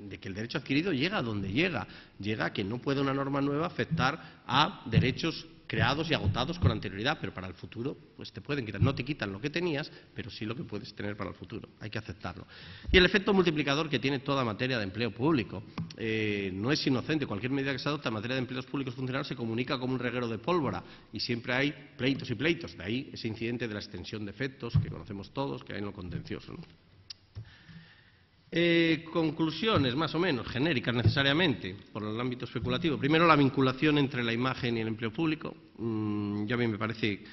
de que el derecho adquirido llega a donde llega. Llega a que no puede una norma nueva afectar a derechos creados y agotados con anterioridad, pero para el futuro pues te pueden quitar. No te quitan lo que tenías, pero sí lo que puedes tener para el futuro. Hay que aceptarlo. Y el efecto multiplicador que tiene toda materia de empleo público. No es inocente. Cualquier medida que se adopta en materia de empleos públicos funcionarios se comunica como un reguero de pólvora y siempre hay pleitos y pleitos. De ahí ese incidente de la extensión de efectos que conocemos todos, que hay en lo contencioso, ¿no? Conclusiones, más o menos, genéricas necesariamente, por el ámbito especulativo. Primero, la vinculación entre la imagen y el empleo público. Ya a mí me parece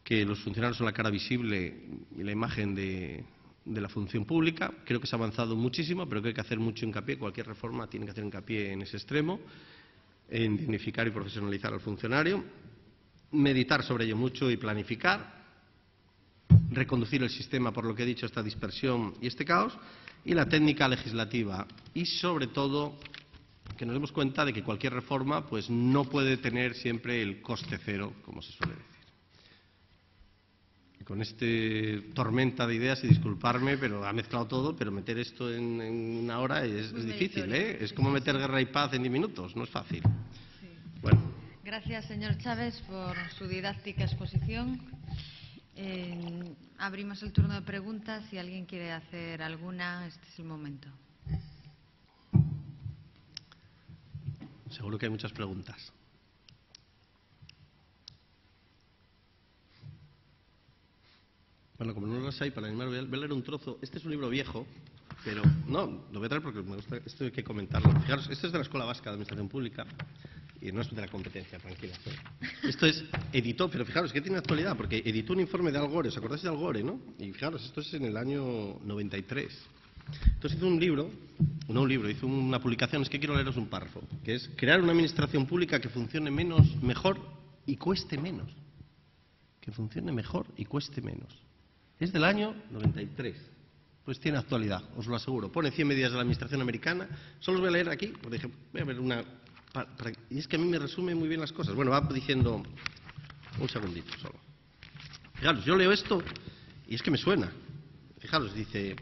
que los funcionarios son la cara visible y la imagen de la función pública. Creo que se ha avanzado muchísimo, pero que hay que hacer mucho hincapié. Cualquier reforma tiene que hacer hincapié en ese extremo, en dignificar y profesionalizar al funcionario, meditar sobre ello mucho y planificar, reconducir el sistema, por lo que he dicho, esta dispersión y este caos, y la técnica legislativa. Y, sobre todo, que nos demos cuenta de que cualquier reforma pues no puede tener siempre el coste cero, como se suele decir. Y con este tormenta de ideas, y disculparme, pero ha mezclado todo, pero meter esto en una hora es difícil, ¿eh? Es como meter guerra y paz en 10 minutos, no es fácil. Sí. Bueno. Gracias, señor Chávez, por su didáctica exposición. Abrimos el turno de preguntas. Si alguien quiere hacer alguna, este es el momento. Seguro que hay muchas preguntas. Bueno, como no las hay para animar, voy a leer un trozo. Este es un libro viejo, pero no, lo voy a traer porque me gusta, esto hay que comentarlo. Fijaros, esto es de la Escuela Vasca de Administración Pública. Y no es de la competencia, tranquila. Esto es, editó, pero fijaros que tiene actualidad, porque editó un informe de Al Gore. ¿Os acordáis de Al Gore, no? Y fijaros, esto es en el año 93. Entonces hizo un libro, hizo una publicación, es que quiero leeros un párrafo, que es crear una administración pública que funcione mejor y cueste menos. Que funcione mejor y cueste menos. Es del año 93. Pues tiene actualidad, os lo aseguro. Pone 100 medidas de la administración americana. Solo os voy a leer aquí, porque dije, voy a ver una... Y es que a mí me resume muy bien las cosas. Bueno, va diciendo... Un segundito solo. Fijaros, yo leo esto y es que me suena. Fijaros, dice...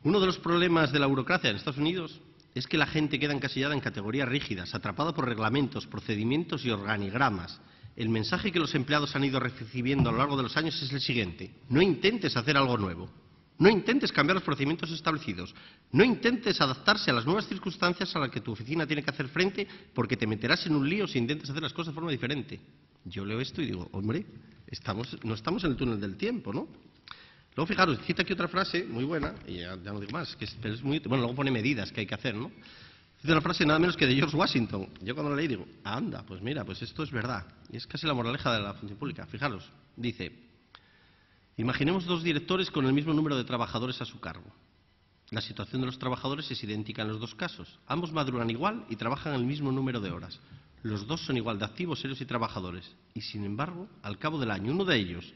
Uno de los problemas de la burocracia en Estados Unidos es que la gente queda encasillada en categorías rígidas, atrapada por reglamentos, procedimientos y organigramas. El mensaje que los empleados han ido recibiendo a lo largo de los años es el siguiente. No intentes hacer algo nuevo. No intentes cambiar los procedimientos establecidos. No intentes adaptarse a las nuevas circunstancias a las que tu oficina tiene que hacer frente, porque te meterás en un lío si intentas hacer las cosas de forma diferente. Yo leo esto y digo, hombre, no estamos en el túnel del tiempo, ¿no? Luego, fijaros, cita aquí otra frase muy buena, y ya no digo más, pero es muy... Bueno, luego pone medidas que hay que hacer, ¿no? Cita una frase nada menos que de George Washington. Yo cuando la leí digo, anda, pues mira, pues esto es verdad. Y es casi la moraleja de la función pública. Fijaros, dice... Imaginemos dos directores con el mismo número de trabajadores a su cargo. La situación de los trabajadores es idéntica en los dos casos. Ambos madrugan igual y trabajan el mismo número de horas. Los dos son igual de activos, serios y trabajadores. Y, sin embargo, al cabo del año, uno de ellos,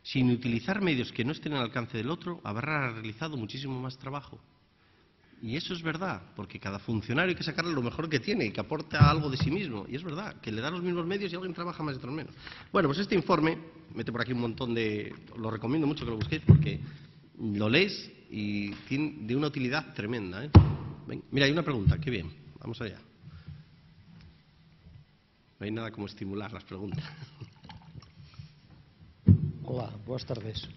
sin utilizar medios que no estén al alcance del otro, habrá realizado muchísimo más trabajo. Y eso es verdad, porque cada funcionario hay que sacarle lo mejor que tiene y que aporta algo de sí mismo. Y es verdad, que le dan los mismos medios y alguien trabaja más y otros menos. Bueno, pues este informe, mete por aquí un montón de... Lo recomiendo mucho que lo busquéis porque lo lees y tiene de una utilidad tremenda, ¿eh? Ven, mira, hay una pregunta, qué bien, vamos allá. No hay nada como estimular las preguntas. Hola, boas tardes.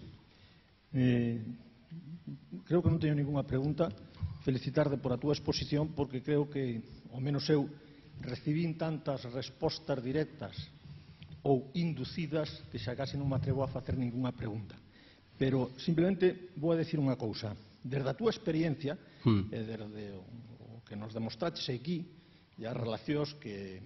Creo que non teño ninguna pregunta. Felicitarte por a túa exposición porque creo que, ao menos eu, recibín tantas respostas directas ou inducidas, que xa casi non me atrevo a facer ningunha pregunta. Pero simplemente vou a decir unha cousa. Desde a túa experiencia, e desde o que nos demostraches aquí, e as relacións que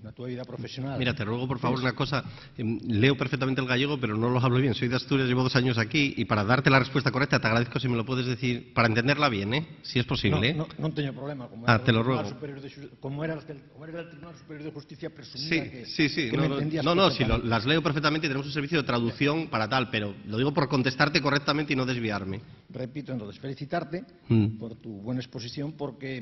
na túa vida profesional... Mira, te ruego por favor una cosa. Leo perfectamente el gallego, pero no lo hablo bien. Soy de Asturias, llevo 2 años aquí, y para darte la respuesta correcta te agradezco si me lo puedes decir, para entenderla bien, si es posible. Non teño problema. Te lo ruego. Como eras del Tribunal Superior de Justicia, presumía que no, me entendías si las leo perfectamente y tenemos un servicio de traducción para tal, pero lo digo por contestarte correctamente y no desviarme. Repito, entonces, felicitarte por tu buena exposición, porque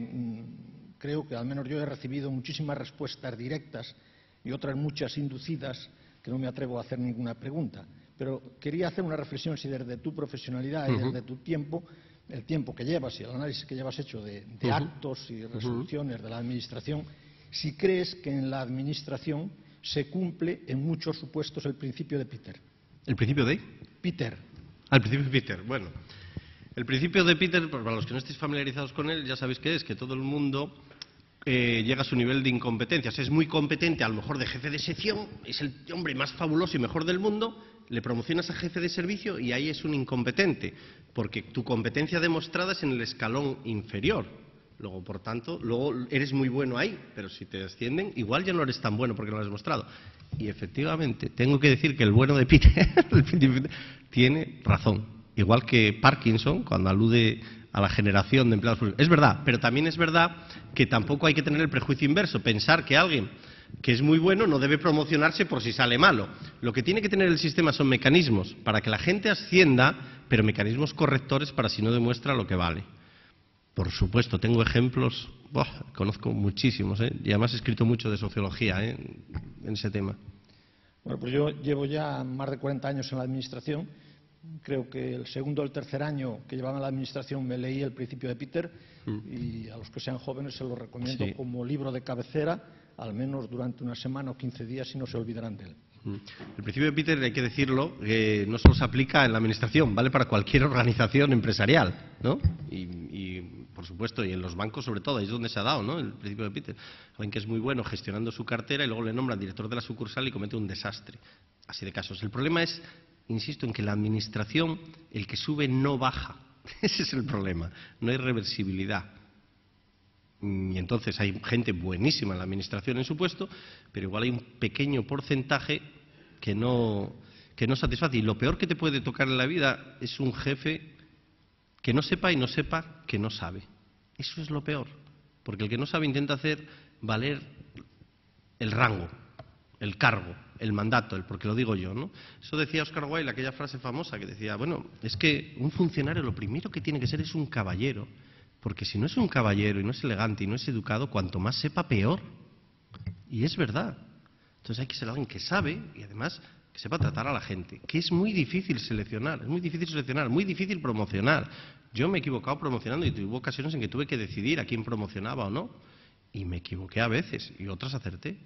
creo que al menos yo he recibido muchísimas respuestas directas y otras muchas inducidas que no me atrevo a hacer ninguna pregunta. Pero quería hacer una reflexión si desde tu profesionalidad y desde tu tiempo, el tiempo que llevas y el análisis que llevas hecho de actos y resoluciones de la Administración, si crees que en la Administración se cumple en muchos supuestos el principio de Peter. ¿El principio de? Peter. El principio de Peter, bueno. El principio de Peter, para los que no estéis familiarizados con él, ya sabéis que es que todo el mundo llega a su nivel de incompetencia. O sea, es muy competente, a lo mejor de jefe de sección, es el hombre más fabuloso y mejor del mundo, le promocionas a jefe de servicio y ahí es un incompetente, porque tu competencia demostrada es en el escalón inferior. Luego, por tanto, luego eres muy bueno ahí, pero si te ascienden, igual ya no eres tan bueno porque no lo has demostrado. Y efectivamente, tengo que decir que el bueno de Peter tiene razón. Igual que Parkinson, cuando alude a la generación de empleados públicos. Es verdad, pero también es verdad que tampoco hay que tener el prejuicio inverso, pensar que alguien que es muy bueno no debe promocionarse por si sale malo. Lo que tiene que tener el sistema son mecanismos para que la gente ascienda, pero mecanismos correctores para si no demuestra lo que vale. Por supuesto, tengo ejemplos, conozco muchísimos, y además he escrito mucho de sociología en ese tema. Bueno, pues yo llevo ya más de 40 años en la Administración. Creo que el segundo o el tercer año que llevaba en la Administración me leí El principio de Peter y a los que sean jóvenes se lo recomiendo como libro de cabecera, al menos durante una semana o 15 días, y no se olvidarán de él. El principio de Peter, hay que decirlo, no solo se aplica en la Administración, vale para cualquier organización empresarial, ¿no? Y por supuesto, y en los bancos sobre todo, ahí es donde se ha dado, ¿no?, el principio de Peter. Alguien que es muy bueno gestionando su cartera y luego le nombran director de la sucursal y comete un desastre. Así de casos. El problema es, insisto, en que la Administración, el que sube no baja. Ese es el problema. No hay reversibilidad. Y entonces hay gente buenísima en la Administración en su puesto, pero igual hay un pequeño porcentaje que no satisface. Y lo peor que te puede tocar en la vida es un jefe que no sepa y no sepa que no sabe. Eso es lo peor. Porque el que no sabe intenta hacer valer el rango, el cargo, el mandato, porque lo digo yo, ¿no? Eso decía Oscar Wilde, aquella frase famosa que decía, bueno, es que un funcionario lo primero que tiene que ser es un caballero, porque si no es un caballero y no es elegante y no es educado, cuanto más sepa, peor. Y es verdad. Entonces hay que ser alguien que sabe y además que sepa tratar a la gente, que es muy difícil seleccionar, muy difícil promocionar. Yo me he equivocado promocionando y tuve ocasiones en que tuve que decidir a quién promocionaba o no, y me equivoqué a veces y otras acerté.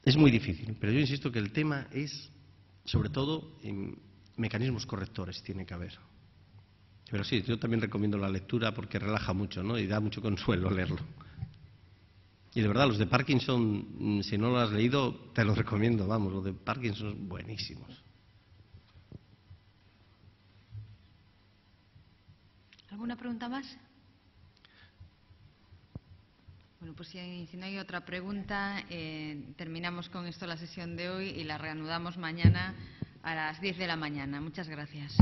Es muy difícil, pero yo insisto que el tema es, sobre todo, en mecanismos correctores tiene que haber. Pero sí, yo también recomiendo la lectura porque relaja mucho, ¿no?, y da mucho consuelo leerlo. Y de verdad, los de Parkinson, si no lo has leído, te los recomiendo, vamos, los de Parkinson son buenísimos. ¿Alguna pregunta más? Bueno, pues si no hay otra pregunta, terminamos con esto la sesión de hoy y la reanudamos mañana a las 10 de la mañana. Muchas gracias.